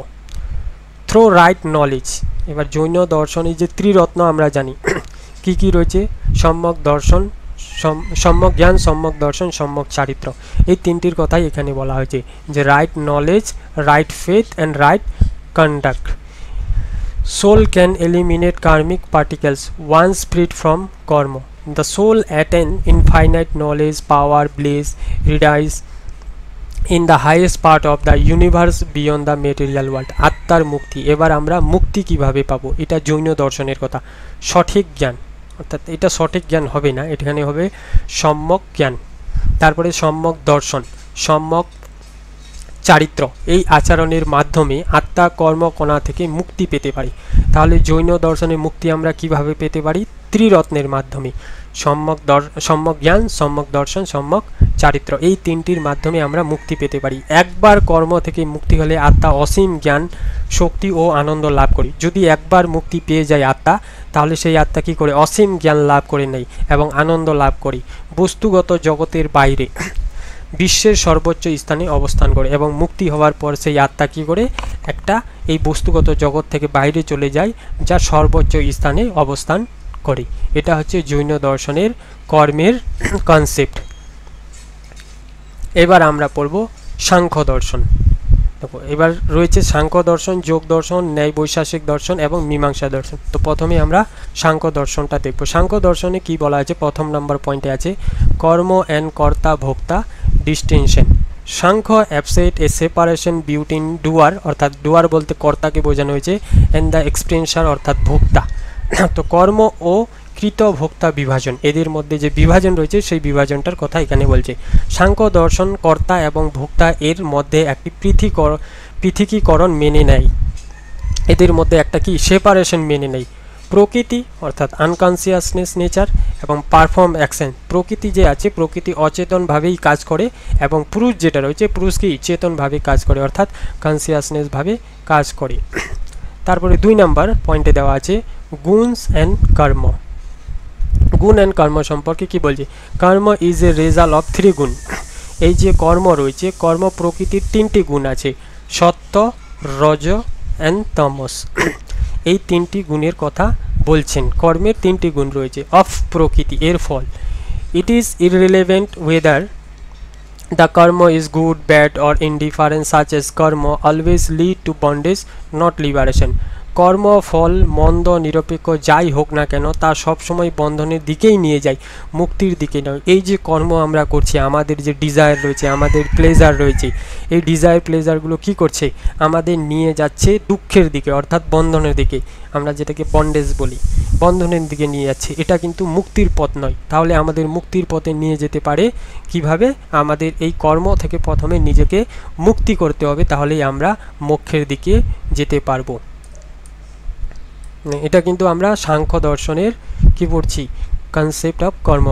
থ্রো রাইট নলেজ। এবার জৈন দর্শনে যে ত্রিরত্ন আমরা জানি কি কি রয়েছে? সম্যক দর্শন, সম্যক জ্ঞান, সম্যক দর্শন, সম্যক চারিত্র। এই তিনটির কথাই এখানে বলা হয়েছে, যে right knowledge, right faith and right conduct. Soul can eliminate karmic particles once freed from karma. The soul attain infinite knowledge, power, bliss, resides in the highest part of the universe beyond the material world। আত্মার মুক্তি। এবার আমরা মুক্তি কিভাবে পাবো? এটা জৈন দর্শনের কথা। সঠিক জ্ঞান, অর্থাৎ এটা সঠিক জ্ঞান হবে না, এখানে হবে সম্যক জ্ঞান, তারপরে সম্যক দর্শন, সম্যক চারিত্র। এই আচরণের মাধ্যমে আত্মা কর্মকণা থেকে মুক্তি পেতে পারি। তাহলে জৈন দর্শনে মুক্তি আমরা কিভাবে পেতে পারি? ত্রিরত্নের মাধ্যমে, সম্যক জ্ঞান, সম্যক দর্শন, সম্যক চারিত্র। এই তিনটির মাধ্যমে আমরা মুক্তি পেতে পারি। একবার কর্ম থেকে মুক্তি হলে আত্মা অসীম জ্ঞান, শক্তি ও আনন্দ লাভ করি। যদি একবার মুক্তি পেয়ে যায় আত্মা, তাহলে সেই আত্মা কি করে? অসীম জ্ঞান লাভ করে নেই এবং আনন্দ লাভ করি, বস্তুগত জগতের বাইরে বিশ্বের সর্বোচ্চ স্থানে অবস্থান করে, এবং মুক্তি হওয়ার পর সেই আত্মা কি করে? একটা এই বস্তুগত জগৎ থেকে বাইরে চলে যায়, যা সর্বোচ্চ স্থানে অবস্থান করে। এটা হচ্ছে জৈন দর্শনের কর্মের কনসেপ্ট। এবার আমরা পড়ব সাংখ্য দর্শন। দেখো, এবার রয়েছে সাংখ্য দর্শন, যোগ দর্শন, ন্যায় বৈশাসিক দর্শন এবং মীমাংসা দর্শন। তো প্রথমে আমরা সাংখ্য দর্শনটা দেখব। সাংখ্য দর্শনে কি বলা আছে? প্রথম নম্বর পয়েন্টে আছে কর্ম অ্যান্ড কর্তা ভোক্তা ডিস্টিংশন। সাংখ্য অ্যাবসেট এ সেপারেশন বিটুইন ডুয়ার, অর্থাৎ ডুয়ার বলতে কর্তাকে বোঝানো হয়েছে, অ্যান্ড দ্য এক্সপেরিয়েন্সার অর্থাৎ ভোক্তা। তো কর্ম ও কৃত ভোক্তা বিভাজন, এদের মধ্যে যে বিভাজন রয়েছে সেই বিভাজনটার কথা এখানে বলছে। সাংখ্য দর্শন কর্তা এবং ভোক্তা এর মধ্যে একটি পৃথকীকরণ মেনে নেয়, এদের মধ্যে একটা কি সেপারেশন মেনে নেয়। প্রকৃতি অর্থাৎ আনকনসিয়াসনেস নেচার এবং পারফর্ম অ্যাকশন। প্রকৃতি যে আছে, প্রকৃতি অচেতনভাবেই কাজ করে, এবং পুরুষ যেটা রয়েছে, পুরুষ কি চেতনভাবে কাজ করে, অর্থাৎ কনসিয়াসনেসভাবে কাজ করে। তারপরে 2 নম্বর পয়েন্টে দেওয়া আছে গুণস অ্যান্ড কর্ম। গুণ অ্যান্ড কর্ম সম্পর্কে কি বলছে? কর্ম ইজ এ রেজাল্ট অফ 3 গুণ। এই যে কর্ম রয়েছে, কর্ম প্রকৃতির 3টি গুণ আছে, সত্য, রজ অ্যান্ড তমস। এই 3টি গুণের কথা বলছেন। কর্মের 3টি গুণ রয়েছে। অফ প্রকৃতি, এর ফল। It is irrelevant whether the karma is good, bad or indifferent, such as karma always lead to bondage, not liberation। কর্ম ফল মন্দ নিরপেক্ষ যাই হোক না কেন তা সবসময় বন্ধনের দিকেই নিয়ে যায়, মুক্তির দিকে নয়। এই যে কর্ম আমরা করছি, আমাদের যে ডিজায়ার রয়েছে, আমাদের প্লেজার রয়েছে, এই ডিজায়ার প্লেজারগুলো কি করছে, আমাদের নিয়ে যাচ্ছে দুঃখের দিকে, অর্থাৎ বন্ধনের দিকে, আমরা যেটাকে বন্ডেজ বলি, বন্ধনের দিকে নিয়ে যাচ্ছে। এটা কিন্তু মুক্তির পথ নয়। তাহলে আমাদের মুক্তির পথে নিয়ে যেতে পারে কিভাবে? আমাদের এই কর্ম থেকে প্রথমে নিজেকে মুক্তি করতে হবে, তাহলেই আমরা মোক্ষের দিকে যেতে পারবো। এটা কিন্তু আমরা সাংখ্য দর্শনের কি পড়ছি, কনসেপ্ট অফ কর্ম।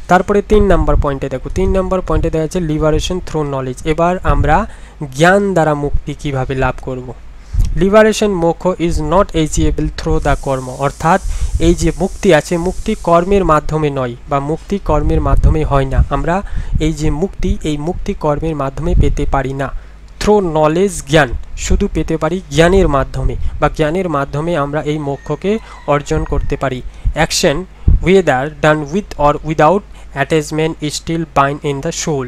তারপরে 3 নম্বর পয়েন্টে দেখো, 3 নম্বর পয়েন্টে দেখা যাচ্ছে লিবারেশন থ্রু নলেজ। এবার আমরা জ্ঞান দ্বারা মুক্তি কিভাবে লাভ করব। লিবারেশন মোক্ষ is not achievable through the কর্ম, অর্থাৎ এই যে মুক্তি আছে, মুক্তি কর্মের মাধ্যমে নয়, বা মুক্তি কর্মের মাধ্যমে হয় না। আমরা এই যে মুক্তি, এই মুক্তি কর্মের মাধ্যমে পেতে পারি না। থ্রু নলেজ, জ্ঞান, শুধু পেতে পারি জ্ঞানের মাধ্যমে, বা জ্ঞানের মাধ্যমে আমরা এই মোক্ষকে অর্জন করতে পারি। Action whether done with or without attachment is still bind in the soul।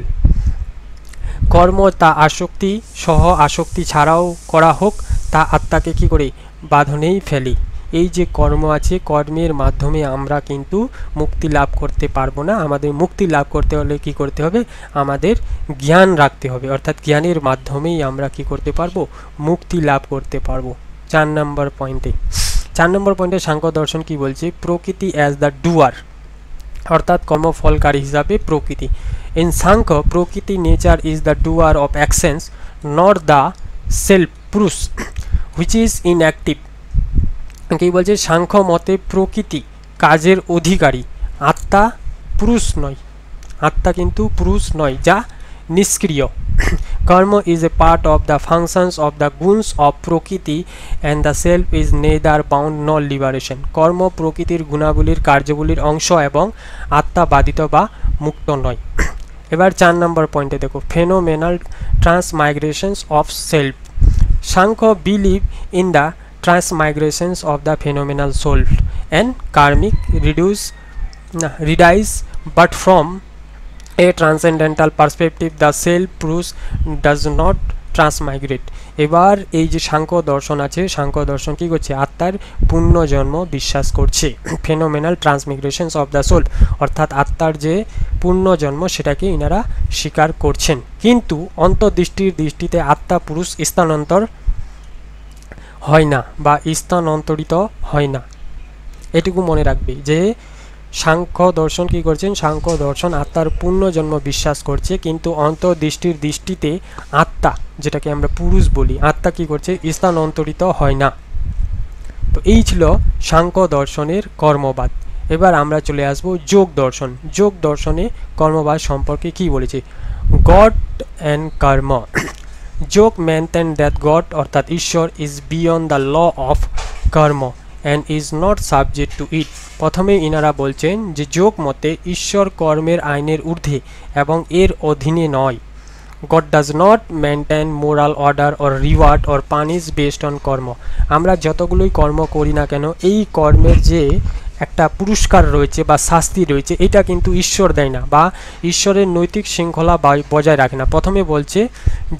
কর্ম তা আসক্তি সহ আসক্তি ছাড়াও করা হোক, তা আত্মাকে কি করে বাঁধনেই ফেলি। এই যে কর্ম আছে, কর্মের মাধ্যমে আমরা কিন্তু মুক্তি লাভ করতে পারবো না। আমাদের মুক্তি লাভ করতে হলে কি করতে হবে, আমাদের জ্ঞান রাখতে হবে, অর্থাৎ জ্ঞানের মাধ্যমেই আমরা কি করতে পারবো, মুক্তি লাভ করতে পারবো। 4 নম্বর পয়েন্টে, 4 নম্বর পয়েন্টে সাংখ্য দর্শন কি বলছে, প্রকৃতি অ্যাজ দ্য ডুয়ার, অর্থাৎ কর্মফলকারী হিসাবে প্রকৃতি। In Samkhya prakriti nature is the doer of actions, not the self purusha which is inactive. কি বলছে, সাংখ্য মতে প্রকৃতি কাজের অধিকারী, আত্মা পুরুষ নয়, আত্মা কিন্তু পুরুষ নয়, যা নিষ্ক্রিয়। Karma is a part of the functions of the gunas of prakriti and the self is neither bound nor liberation. কর্ম প্রকৃতির গুণাবলীর কার্যবলীর অংশ এবং আত্মা বাধিত বা মুক্ত নয়। এবার 4 নম্বর পয়েন্টে দেখো, phenomenal transmigrations of self. Samkhya believe in the transmigrations of the phenomenal soul and karmic reduce, but from a transcendental perspective the self purush does not transmigrate। এবার এই যে সাংখ্য দর্শন আছে, সাংখ্য দর্শন কি করছে, আত্মার পুনর্জন্ম বিশ্বাস করছে। ফেনোমেনাল ট্রান্সমিগ্রেশনস অফ দ্য সোল, অর্থাৎ আত্মার যে পুনর্জন্ম সেটাকে ইনারা স্বীকার করছেন, কিন্তু অন্তর্দৃষ্টির দৃষ্টিতে আত্মা পুরুষ স্থানান্তর হয় না বা স্থানান্তরিত হয় না। এটুকু মনে রাখবে যে সাংখ্য দর্শন কি করছেন, সাংখ্য দর্শন আত্মার পুনর্জন্ম বিশ্বাস করছে, কিন্তু অন্তর্দৃষ্টির দৃষ্টিতে আত্মা, যেটাকে আমরা পুরুষ বলি, আত্মা কি করছে, স্থানান্তরিত হয় না। তো এই ছিল সাংখ্য দর্শনের কর্মবাদ। এবার আমরা চলে আসব যোগ দর্শন। যোগ দর্শনে কর্মবাদ সম্পর্কে কি বলেছে, গড অ্যান্ড কর্ম। যোগ মেনটেন দ্যাট গড অর্থাৎ ঈশ্বর is beyond the law of karma and is not subject to it. প্রথমে ইনারা বলছেন যে যোগ মতে ঈশ্বর কর্মের আইনের ঊর্ধ্বে এবং এর অধীনে নয়। God does not maintain moral order or reward or punish based on কর্ম। আমরা যতগুলোই কর্ম করি না কেন, এই কর্মের যে একটা পুরস্কার রয়েছে বা শাস্তি রয়েছে, এটা কিন্তু ঈশ্বর দেয় না বা ঈশ্বরের নৈতিক শৃঙ্খলা বজায় রাখে না। প্রথমে বলছে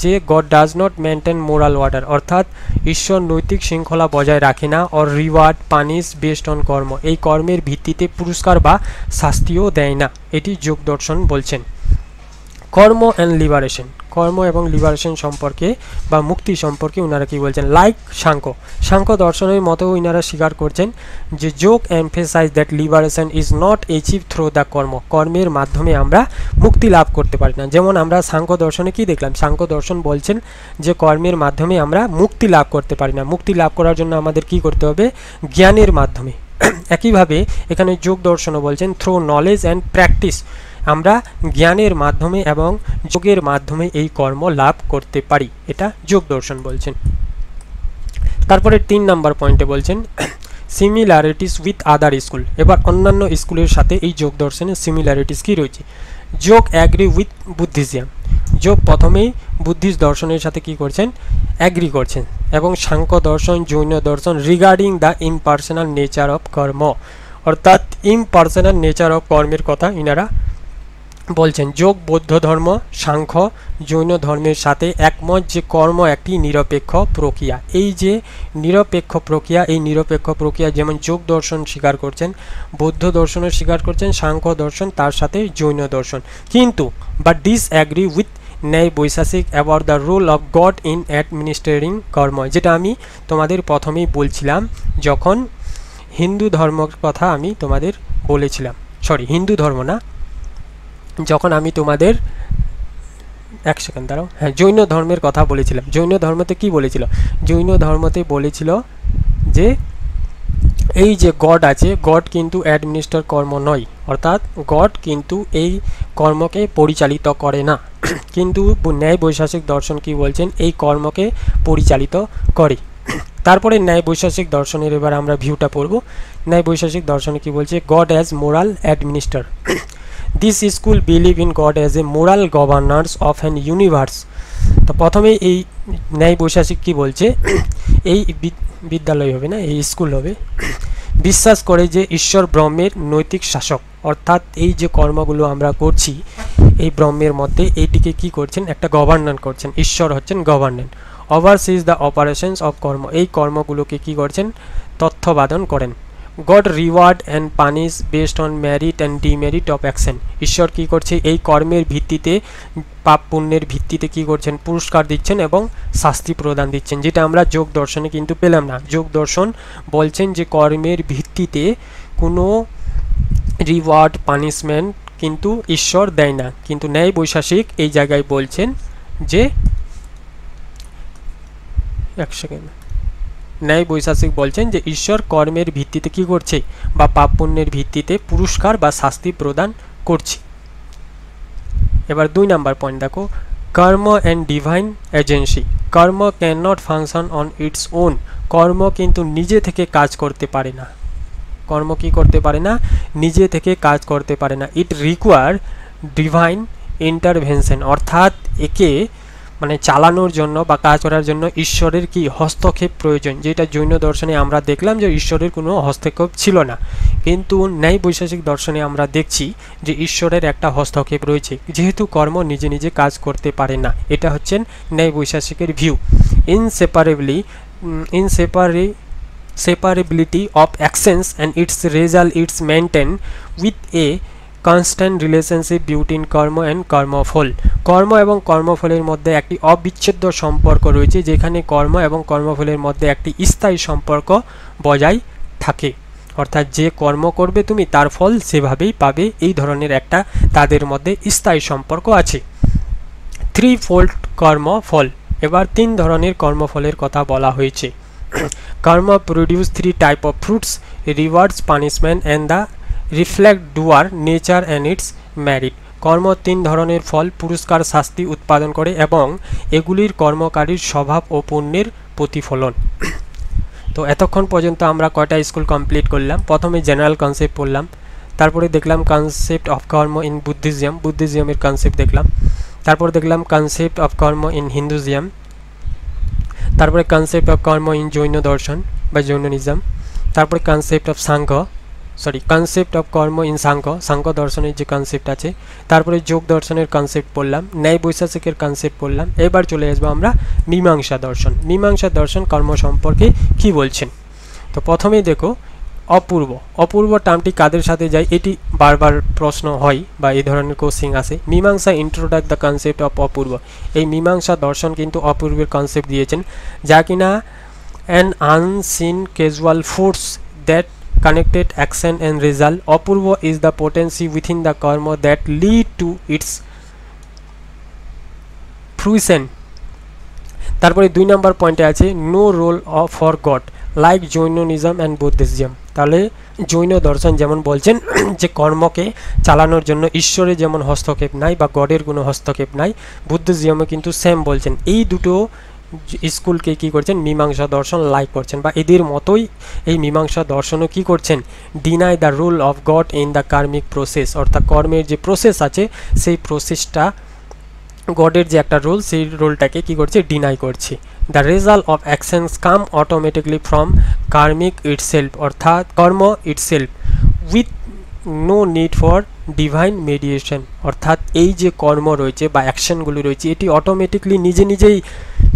যে god does not maintain moral order, অর্থাৎ ঈশ্বর নৈতিক শৃঙ্খলা বজায় রাখে না, or reward punish based on কর্ম, এই কর্মের ভিত্তিতে পুরস্কার বা শাস্তিও দেয় না। এটি যোগ দর্শন বলছেন। কর্ম অ্যান্ড লিবারেশন, কর্ম এবং লিবারেশন সম্পর্কে বা মুক্তি সম্পর্কে ওনারা কি বলছেন, লাইক সাংখ্য, সাংখ্য দর্শনের মতো ওনারা স্বীকার করছেন যে যোগ emphasise that liberation is not achieve through the কর্ম, কর্মের মাধ্যমে আমরা মুক্তি লাভ করতে পারি না। যেমন আমরা সাংখ্য দর্শনে কি দেখলাম, সাংখ্য দর্শন বলছেন যে কর্মের মাধ্যমে আমরা মুক্তি লাভ করতে পারি না, মুক্তি লাভ করার জন্য আমাদের কি করতে হবে, জ্ঞানের মাধ্যমে। একইভাবে এখানে যোগ দর্শনও বলছেন থ্রু নলেজ অ্যান্ড প্র্যাকটিস, আমরা জ্ঞানের মাধ্যমে এবং যোগের মাধ্যমে এই কর্ম লাভ করতে পারি, এটা যোগ দর্শন বলছেন। তারপরে 3 নম্বর পয়েন্টে বলছেন সিমিলারিটিস উইথ আদার স্কুল। এবার অন্যান্য স্কুলের সাথে এই যোগ দর্শনের সিমিলারিটিস কি রয়েছে। যোগ অ্যাগ্রি উইথ বুদ্ধিজম, যোগ প্রথমেই বুদ্ধিস্ট দর্শনের সাথে কি করছেন, অ্যাগ্রি করছেন, এবং সাংখ্য দর্শন, জৈন দর্শন regarding the impersonal nature of কর্ম, অর্থাৎ ইমপার্সোনাল নেচার অফ কর্মের কথা ইনারা বলছেন যোগ বৌদ্ধ ধর্ম সাংখ্য জৈন ধর্মের সাথে একমত যে কর্ম একটি নিরপেক্ষ প্রক্রিয়া। এই যে নিরপেক্ষ প্রক্রিয়া, এই নিরপেক্ষ প্রক্রিয়া যেমন যোগ দর্শন স্বীকার করছেন, বৌদ্ধ দর্শনও স্বীকার করছেন, সাংখ্য দর্শন, তার সাথে জৈন দর্শন। কিন্তু but disagree with Nyaya Vaisheshika about the role of god in administrating karma, যেটা আমি তোমাদের প্রথমেই বলছিলাম যখন হিন্দু ধর্মের কথা আমি তোমাদের বলেছিলাম, সরি হিন্দু ধর্ম না, যখন আমি তোমাদের এক সেকেন্ড দাঁড়াও, হ্যাঁ জৈন ধর্মের কথা বলেছিলাম। জৈন ধর্মতে কি বলেছিল? জৈন ধর্মতে বলেছিল যে এই যে গড আছে, গড কিন্তু অ্যাডমিনিস্টার কর্ম নয়, অর্থাৎ গড কিন্তু এই কর্মকে পরিচালিত করে না। কিন্তু ন্যায় বৈশাসিক দর্শন কি বলছেন? এই কর্মকে পরিচালিত করে। তারপরে ন্যায় বৈশাসিক দর্শনের এবার আমরা ভিউটা পড়ব। ন্যায় বৈশাসিক দর্শনে কি বলছে? God as moral administer. This school believe in god as a moral গভর্নার্স of an universe. তো প্রথমে এই ন্যায় বৈশাসিক কি বলছে? এই বিদ্যালয় হবে না, এই স্কুল হবে। বিশ্বাস করে যে ঈশ্বর ব্রহ্মের নৈতিক শাসক, অর্থাৎ এই যে কর্মগুলো আমরা করছি এই ব্রহ্মের মধ্যে এইটিকে কি করছেন? একটা গভর্নর করছেন, ঈশ্বর হচ্ছেন governor. Overseas the operations of কর্ম, এই কর্মগুলোকে কি করছেন? তত্ত্বাবধান করেন। God reward and punish based on merit and demerit of action, ঈশ্বর কি করছে? এই কর্মের ভিত্তিতে, পাপ পুণ্যের ভিত্তিতে কি করছেন? পুরস্কার দিচ্ছেন এবং শাস্তি প্রদান দিচ্ছেন, যেটা আমরা যোগ দর্শনে কিন্তু পেলাম না। যোগ দর্শন বলছেন যে কর্মের ভিত্তিতে কোনো রিওয়ার্ড পানিশমেন্ট কিন্তু ঈশ্বর দেয় না। কিন্তু ন্যায় বৈশাসিক এই জায়গায় বলছেন যে, এক সেকেন্ড, ন্যায় বৈশাসিক বলছেন যে ঈশ্বর কর্মের ভিত্তিতে কি করছে? বা পাপ পুণ্যের ভিত্তিতে পুরস্কার বা শাস্তি প্রদান করছে। এবার 2 নাম্বার পয়েন্ট দেখো, কর্ম অ্যান্ড ডিভাইন এজেন্সি। কর্ম can not function on its own, কর্ম কিন্তু নিজে থেকে কাজ করতে পারে না। কর্ম কি করতে পারে না? নিজে থেকে কাজ করতে পারে না। ইট রিকোয়ার ডিভাইন ইন্টারভেনশন, অর্থাৎ একে মানে চালানোর জন্য বা কাজ করার জন্য ঈশ্বরের কি হস্তক্ষেপ প্রয়োজন, যেটা জৈন দর্শনে আমরা দেখলাম যে ঈশ্বরের কোনো হস্তক্ষেপ ছিল না। কিন্তু ন্যায় বৈশাসিক দর্শনে আমরা দেখছি যে ঈশ্বরের একটা হস্তক্ষেপ রয়েছে, যেহেতু কর্ম নিজে নিজে কাজ করতে পারে না। এটা হচ্ছেন ন্যায় বৈশাসিকের view. separability of actions and its result is maintained with a constant relationship between কর্ম and কর্মফল। কর্ম এবং কর্মফলের মধ্যে একটি অবিচ্ছেদ্য সম্পর্ক রয়েছে, যেখানে কর্ম এবং কর্মফলের মধ্যে একটি স্থায়ী সম্পর্ক বজায় থাকে। অর্থাৎ যে কর্ম করবে তুমি তার ফল সেভাবেই পাবে, এই ধরনের একটা তাদের মধ্যে স্থায়ী সম্পর্ক আছে। 3-fold কর্মফল। এবার 3 ধরনের কর্মফলের কথা বলা হয়েছে। Karma produce 3 type of fruits, rewards, punishment and the reflect doer nature and its merit. কর্ম 3 ধরনের ফল, পুরস্কার, শাস্তি উৎপাদন করে এবং এগুলির কর্মকারীর স্বভাব ও পুণ্যের প্রতিফলন। তো এতক্ষণ পর্যন্ত আমরা কয়টা স্কুল কমপ্লিট করলাম? প্রথমে জেনারেল কনসেপ্ট পড়লাম, তারপরে দেখলাম কনসেপ্ট অফ কর্ম ইন বুদ্ধিজমের কনসেপ্ট দেখলাম, তারপর দেখলাম কনসেপ্ট অফ কর্ম ইন হিন্দুইজম, তারপরে কনসেপ্ট অফ কর্ম ইন জৈন দর্শন বা জৈননিজম, তারপরে কনসেপ্ট অফ কনসেপ্ট অফ কর্ম ইন সাংখ্য দর্শনের যে কনসেপ্ট আছে, তারপরে যোগ দর্শনের কনসেপ্ট পড়লাম, ন্যায় বৈশাসিকের কনসেপ্ট পড়লাম। এবার চলে আসবো আমরা মীমাংসা দর্শন। মীমাংসা দর্শন কর্ম সম্পর্কে কি বলছেন? তো প্রথমেই দেখো অপূর্ব। অপূর্ব টার্মটি কাদের সাথে যায়? এটি বারবার প্রশ্ন হয় বা এই ধরনের কোশ্চিন আসে। মীমাংসা ইন্ট্রোডাক্ট দ্য কনসেপ্ট অফ অপূর্ব। এই মীমাংসা দর্শন কিন্তু অপূর্বের কনসেপ্ট দিয়েছেন, যা কিনা an unseen casual force that connected action and result. Apurva is the potency within the karma that lead to its fruition. তারপরে 2 নাম্বার পয়েন্টে আছে no role for god like Jainism and Buddhism. তাহলে জৈন দর্শন যেমন বলছেন যে কর্মকে চালানোর জন্য ঈশ্বরের যেমন হস্তক্ষেপ নাই বা গডের কোনো হস্তক্ষেপ নাই, বুদ্ধিজমে কিন্তু সেম বলছেন। এই দুটো স্কুলকে কি করছেন? মীমাংসা দর্শন লাইক করছেন বা এদের মতোই এই মীমাংসা দর্শনও কি করছেন? Deny the role of god in the karmic process, অর্থাৎ কর্মের যে প্রসেস আছে সেই প্রসেসটা গডের যে একটা রোল, সেই রোলটাকে কি করছে? ডিনাই করছে। The result of actions come automatically from karmic itself, অর্থাৎ karma itself with no need for divine mediation, অর্থাৎ এই যে কর্ম রয়েছে বা অ্যাকশনগুলি রয়েছে এটি অটোমেটিকলি নিজে নিজেই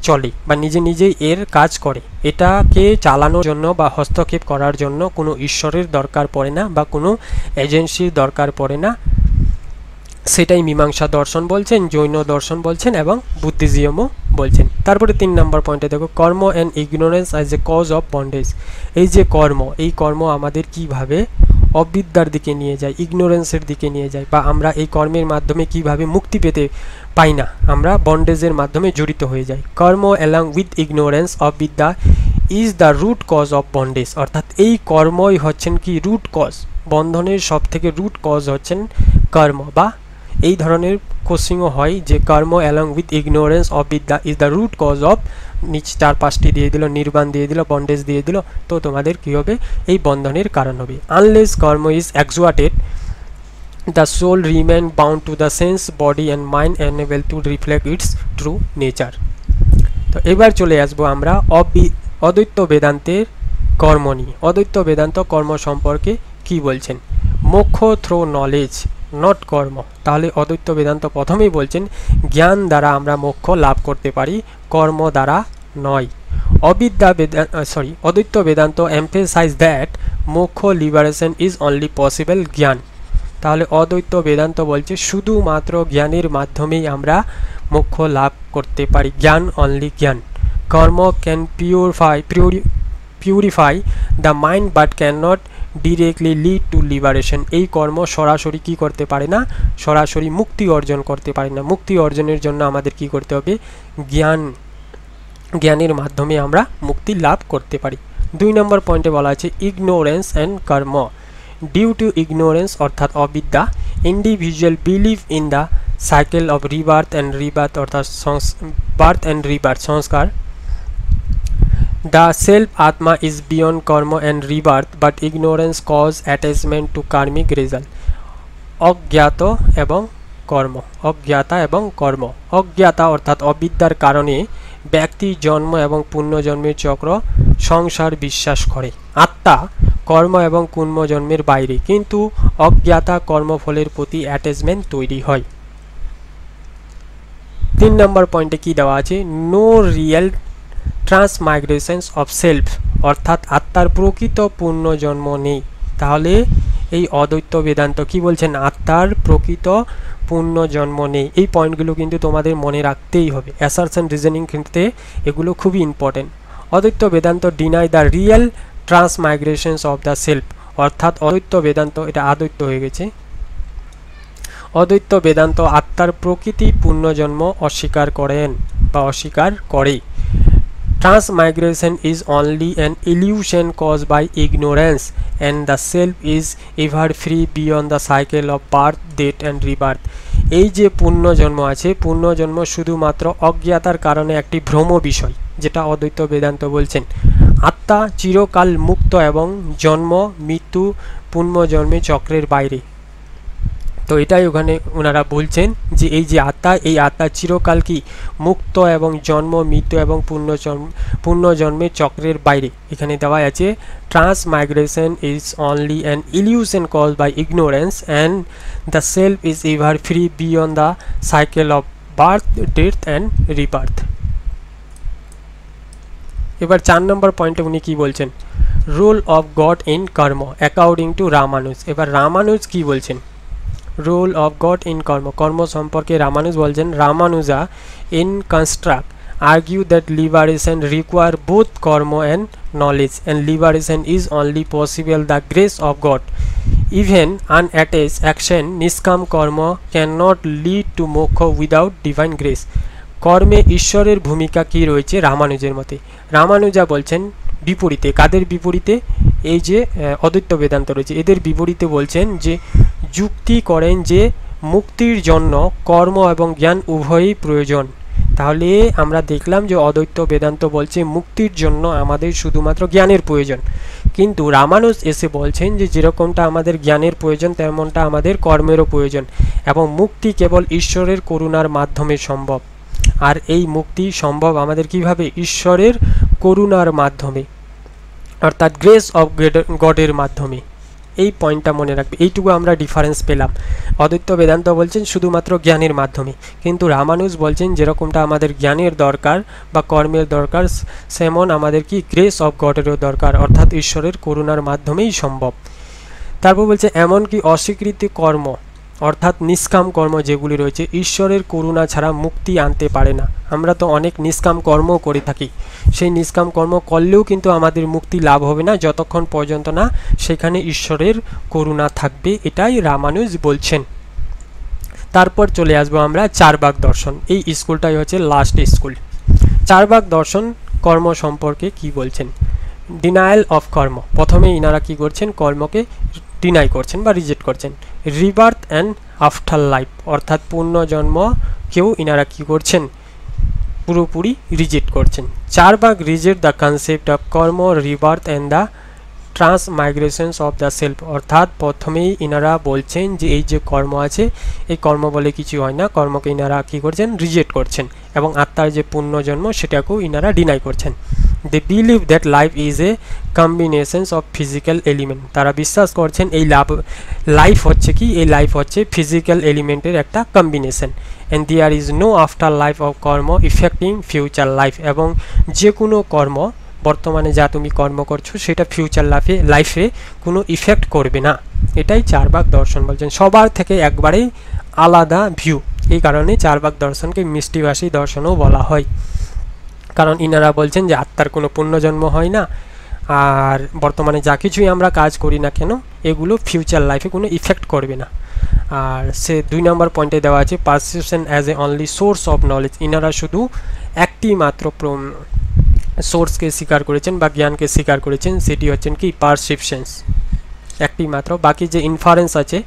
চলে বা নিজে নিজেই এর কাজ করে। এটাকে চালানোর জন্য বা হস্তক্ষেপ করার জন্য কোনো ঈশ্বরের দরকার পড়ে না বা কোনো এজেন্সির দরকার পড়ে না। সেটাই মীমাংসা দর্শন বলছেন, জৈন দর্শন বলছেন এবং বুদ্ধিজমও বলছেন। তারপরে 3 নম্বর পয়েন্টে দেখো, karma and ignorance as a cause of bondage. এই যে কর্ম, এই কর্ম আমাদের কিভাবে অবিদ্যার দিকে নিয়ে যায়, ইগনোরেন্সের দিকে নিয়ে যায়, বা আমরা এই কর্মের মাধ্যমে কিভাবে মুক্তি পেতে পাই না, আমরা বন্ডেজের মাধ্যমে জড়িত হয়ে যাই। Karma along with ignorance of vidya is the root cause of bondage, অর্থাৎ এই কর্মই হচ্ছেন কি রুট কজ, বন্ধনের সব থেকে রুট কজ হচ্ছেন কর্ম। বা এই ধরনের কোশ্চিনও হয় যে karma along with ignorance of vidya is the root cause of, নিচে 4-5টি দিয়ে দিল, নির্বাণ দিয়ে দিল, বন্ডেজ দিয়ে দিল, তো তোমাদের কী হবে, এই বন্ধনের কারণ হবে। আনলেস কর্ম is এক্সোয়াটেড the soul remain bound to the sense body and mind unable to reflect its true nature। তো এবার চলে আসবো আমরা অদ্বৈত বেদান্তের কর্ম নিয়ে। অদ্বৈত বেদান্ত কর্ম সম্পর্কে কি বলছেন, মোক্ষ থ্রো নলেজ নট কর্ম। তাহলে অদ্বৈত বেদান্ত প্রথমেই বলছেন জ্ঞান দ্বারা আমরা মোক্ষ লাভ করতে পারি, কর্ম দ্বারা নয়। অদ্বৈত বেদান্ত এমফেসাইজ দ্যাট মোক্ষ লিবারেশন ইজ অনলি পসিবল জ্ঞান। তাহলে অদ্বৈত বেদান্ত বলছে শুধুমাত্র জ্ঞানের মাধ্যমেই আমরা মোক্ষ লাভ করতে পারি, জ্ঞান অনলি জ্ঞান। কর্ম can purify the mind but can not directly lead to liberation. এই কর্ম সরাসরি কি করতে পারে না, সরাসরি মুক্তি অর্জন করতে পারে না। মুক্তি অর্জনের জন্য আমাদের কি করতে হবে, জ্ঞানের মাধ্যমে আমরা মুক্তি লাভ করতে পারি। 2 নম্বর পয়েন্টে বলা আছে ignorance and karma. Due to ignorance অর্থাৎ অবিদ্যা, individual believe in the cycle of rebirth and rebirth অর্থাৎ বার্থ অ্যান্ড রিবার্থ সংস্কার। The self Atma is beyond karma and rebirth, but ignorance cause attachment to karmic result. অজ্ঞাত এবং কর্ম, অজ্ঞাতা এবং কর্ম। অজ্ঞাতা অর্থাৎ অবিদ্যার কারণে ব্যক্তি জন্ম এবং পুণ্যজন্মের চক্র সংসার বিশ্বাস করে। আত্মা কর্ম এবং পুণ্যজন্মের বাইরে, কিন্তু অজ্ঞাতা কর্মফলের প্রতি অ্যাটাচমেন্ট তৈরি হয়। 3 নম্বর পয়েন্টে কি দেওয়া আছে, no real transmigrations of self, অর্থাৎ আত্মার প্রকৃত পুণ্যজন্ম নেই। তাহলে এই অদ্বৈত বেদান্ত কি বলছেন, আত্মার প্রকৃত পুণ্যজন্ম নেই। এই পয়েন্টগুলো কিন্তু তোমাদের মনে রাখতেই হবে, অ্যাসারশন রিজনিং ক্ষেত্রে এগুলো খুবই ইম্পর্টেন্ট। অদ্বৈত Vedanta deny the real transmigrations of the self, অর্থাৎ অদ্বৈত বেদান্ত, এটা আদ্বৈত হয়ে গেছে, অদ্বৈত বেদান্ত আত্মার প্রকৃতি পুণ্যজন্ম অস্বীকার করেন বা অস্বীকার করে। Transmigration is only an illusion caused by ignorance, and the self is ever free beyond the cycle of birth, death and rebirth. এই যে পুণ্যজন্ম আছে, পুণ্যজন্ম শুধুমাত্র অজ্ঞাতার কারণে একটি ভ্রম বিষয়, যেটা অদ্বৈত বেদান্ত বলছেন। আত্মা চিরকাল মুক্ত এবং জন্ম মৃত্যু পুণ্যজন্মে চক্রের বাইরে। তো এটাই ওখানে ওনারা বলছেন যে এই যে আত্মা, এই আত্মা চিরকাল কি মুক্ত এবং জন্ম মৃত্যু এবং পুণ্যজন্মের চক্রের বাইরে। এখানে দেওয়া আছে transmigration is only an illusion caused by ignorance and the self is ever free beyond the cycle of birth, death and rebirth. এবার 4 নম্বর পয়েন্টে উনি কি বলছেন, role of god in karma according to Ramanuja. এবার রামানুজ কি বলছেন, রোল অফ গড ইন কর্ম, কর্ম সম্পর্কে রামানুজ বলছেন, Ramanuja in construct argue that liberation require both karma and knowledge, and liberation is only possible the grace of God. Even unattached action niskam karma cannot lead to moksha without divine grace. কর্মে ঈশ্বরের ভূমিকা কি রয়েছে রামানুজের মতে, রামানুজা বলছেন বিপরীতে। কাদের বিপরীতে, এই যে অদ্বৈত বেদান্ত রয়েছে এদের বিপরীতে বলছেন যে যুক্তি করেন যে মুক্তির জন্য কর্ম এবং জ্ঞান উভয়ই প্রয়োজন। তাহলে আমরা দেখলাম যে অদ্বৈত বেদান্ত বলছে মুক্তির জন্য আমাদের শুধুমাত্র জ্ঞানের প্রয়োজন, কিন্তু রামানুজ এসে বলছেন যে যেরকমটা আমাদের জ্ঞানের প্রয়োজন তেমনটা আমাদের কর্মেরও প্রয়োজন, এবং মুক্তি কেবল ঈশ্বরের করুণার মাধ্যমে সম্ভব। আর এই মুক্তি সম্ভব আমাদের কিভাবে, ঈশ্বরের করুণার মাধ্যমে, অর্থাৎ গ্রেস অফ গডের মাধ্যমে। এই পয়েন্টটা মনে রাখবে, এইটুকু আমরা ডিফারেন্স পেলাম। অদ্বৈত বেদান্ত বলছেন শুধুমাত্র জ্ঞানের মাধ্যমে, কিন্তু রামানুজ বলছেন যেরকমটা আমাদের জ্ঞানের দরকার বা কর্মের দরকার, সেমন আমাদের কি গ্রেস অফ গডেরও দরকার, অর্থাৎ ঈশ্বরের করুণার মাধ্যমেই সম্ভব। তারপর বলছে এমনকি অস্বীকৃত কর্ম অর্থাৎ নিষ্কাম কর্ম যেগুলি রয়েছে ঈশ্বরের করুণা ছাড়া মুক্তি আনতে পারে না। আমরা তো অনেক নিষ্কাম কর্ম করে থাকি, সেই নিষ্কাম কর্ম করলেও কিন্তু আমাদের মুক্তি লাভ হবে না যতক্ষণ পর্যন্ত না সেখানে ঈশ্বরের করুণা থাকবে, এটাই রামানুজ বলছেন। তারপর চলে আসবো আমরা চারবাক দর্শন। এই স্কুলটাই হচ্ছে লাস্ট স্কুল। চারবাক দর্শন কর্ম সম্পর্কে কি বলছেন? ডিনায়াল অফ কর্ম। প্রথমে ইনারা কি করছেন? কর্মকে ডিনাই করছেন বা রিজেক্ট করছেন। রিবার্থ অ্যান্ড আফটার লাইফ অর্থাৎ পুনর্জন্মকেও ইনারা কি করছেন? পুরোপুরি রিজেক্ট করছেন। Charvaka reject the concept of karma, rebirth and the transmigrations of the self. অর্থাৎ প্রথমেই ইনারা বলছেন যে এই যে কর্ম আছে, এই কর্ম বলে কিছু হয় না, কর্মকে ইনারা কী করছেন? রিজেক্ট করছেন, এবং আত্মার যে পুণ্যজন্ম সেটাকেও ইনারা ডিনাই করছেন। They believe that life is a combinations of physical element. তারা বিশ্বাস করছেন এই লাইফ হচ্ছে কি? এই লাইফ হচ্ছে ফিজিক্যাল এলিমেন্টের একটা combination. And there is no after life of karma affecting future life. এবং যে কোনো কর্ম, বর্তমানে যা তুমি কর্ম করছো সেটা ফিউচার লাইফে কোনো ইফেক্ট করবে না। এটাই চারবাক দর্শন বলছেন। সবার থেকে একবারেই আলাদা ভিউ, এই কারণে চারবাক দর্শনকে মিষ্টিভাষী দর্শনও বলা হয়। কারণ ইনারা বলছেন যে আত্মার কোনো পুণ্যজন্ম হয় না, আর বর্তমানে যা কিছুই আমরা কাজ করি না কেন এগুলো ফিউচার লাইফে কোনো ইফেক্ট করবে না। আর সে 2 নম্বর পয়েন্টে দেওয়া আছে perception as A only source of knowledge. ইনারা শুধু একটি মাত্র সোর্সকে স্বীকার করেছেন বা জ্ঞানকে স্বীকার করেছেন, সেটি হচ্ছেন কি? পারসেপশনস, একটি মাত্র। বাকি যে ইনফারেন্স আছে,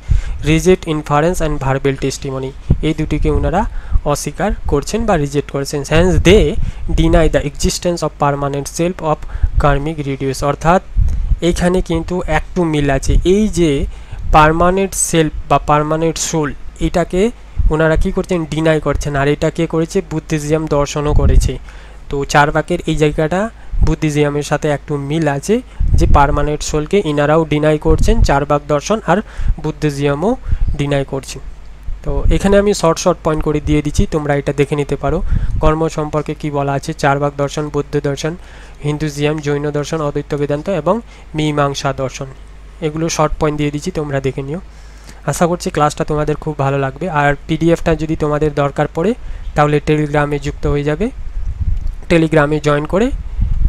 reject inference and verbal testimony, এই দুটিকে ওনারা অস্বীকার করছেন বা রিজেক্ট করেছেন। Hence they deny the existence of permanent self of karmic residues. অর্থাৎ এইখানে কিন্তু একটু মিল আছে। এই যে পার্মানেন্ট সেলফ বা পার্মানেন্ট সোল, এটাকে ওনারা কি করছেন? ডিনাই করছেন। আর এটা কে করেছে? বুদ্ধিজম দর্শনও করেছে। তো চারবাকের এই জায়গাটা বুদ্ধিজমের সাথে একটু মিল আছে, যে পার্মানেন্ট সোলকে ইনারাও ডিনাই করছেন, চারবাক দর্শন আর বুদ্ধিজমও ডিনাই করছেন। তো এখানে আমি শর্ট পয়েন্ট করে দিয়ে দিচ্ছি, তোমরা এটা দেখে নিতে পারো। কর্ম সম্পর্কে কি বলা আছে? চারবাক দর্শন, বৌদ্ধ দর্শন, হিন্দুজিয়াম, জৈন দর্শন, অদ্বৈত বেদান্ত এবং মীমাংসা দর্শন, এগুলো শর্ট পয়েন্ট দিয়ে দিচ্ছি, তোমরা দেখে নিও। আশা করছি ক্লাসটা তোমাদের খুব ভালো লাগবে। আর পিডিএফটা যদি তোমাদের দরকার পড়ে তাহলে টেলিগ্রামে যুক্ত হয়ে যাবে, টেলিগ্রামে জয়েন করে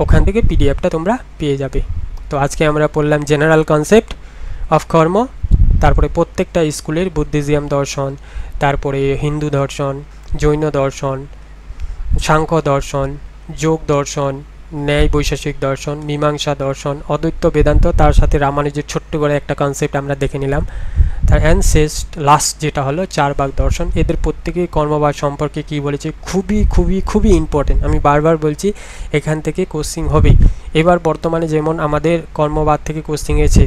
ওখান থেকে পিডিএফটা তোমরা পেয়ে যাবে। তো আজকে আমরা পড়লাম জেনারেল কনসেপ্ট অফ কর্ম, তারপরে প্রত্যেকটা স্কুলের বুদ্ধিজম দর্শন, তারপরে হিন্দু দর্শন, জৈন দর্শন, সাংখ্য দর্শন, যোগ দর্শন, ন্যায় বৈশেষিক দর্শন, মীমাংসা দর্শন, অদ্বৈত বেদান্ত, তার সাথে রামানুজের ছোট্ট করে একটা কনসেপ্ট আমরা দেখে নিলাম। তার লাস্ট যেটা হলো চারবাক দর্শন। এদের প্রত্যেকেই কর্মবাদ সম্পর্কে কি বলেছে? খুবই খুবই খুবই ইম্পর্টেন্ট। আমি বারবার বলছি এখান থেকে কোশ্চিন হবেই। এবার বর্তমানে যেমন আমাদের কর্মবাদ থেকে কোশ্চিন এসে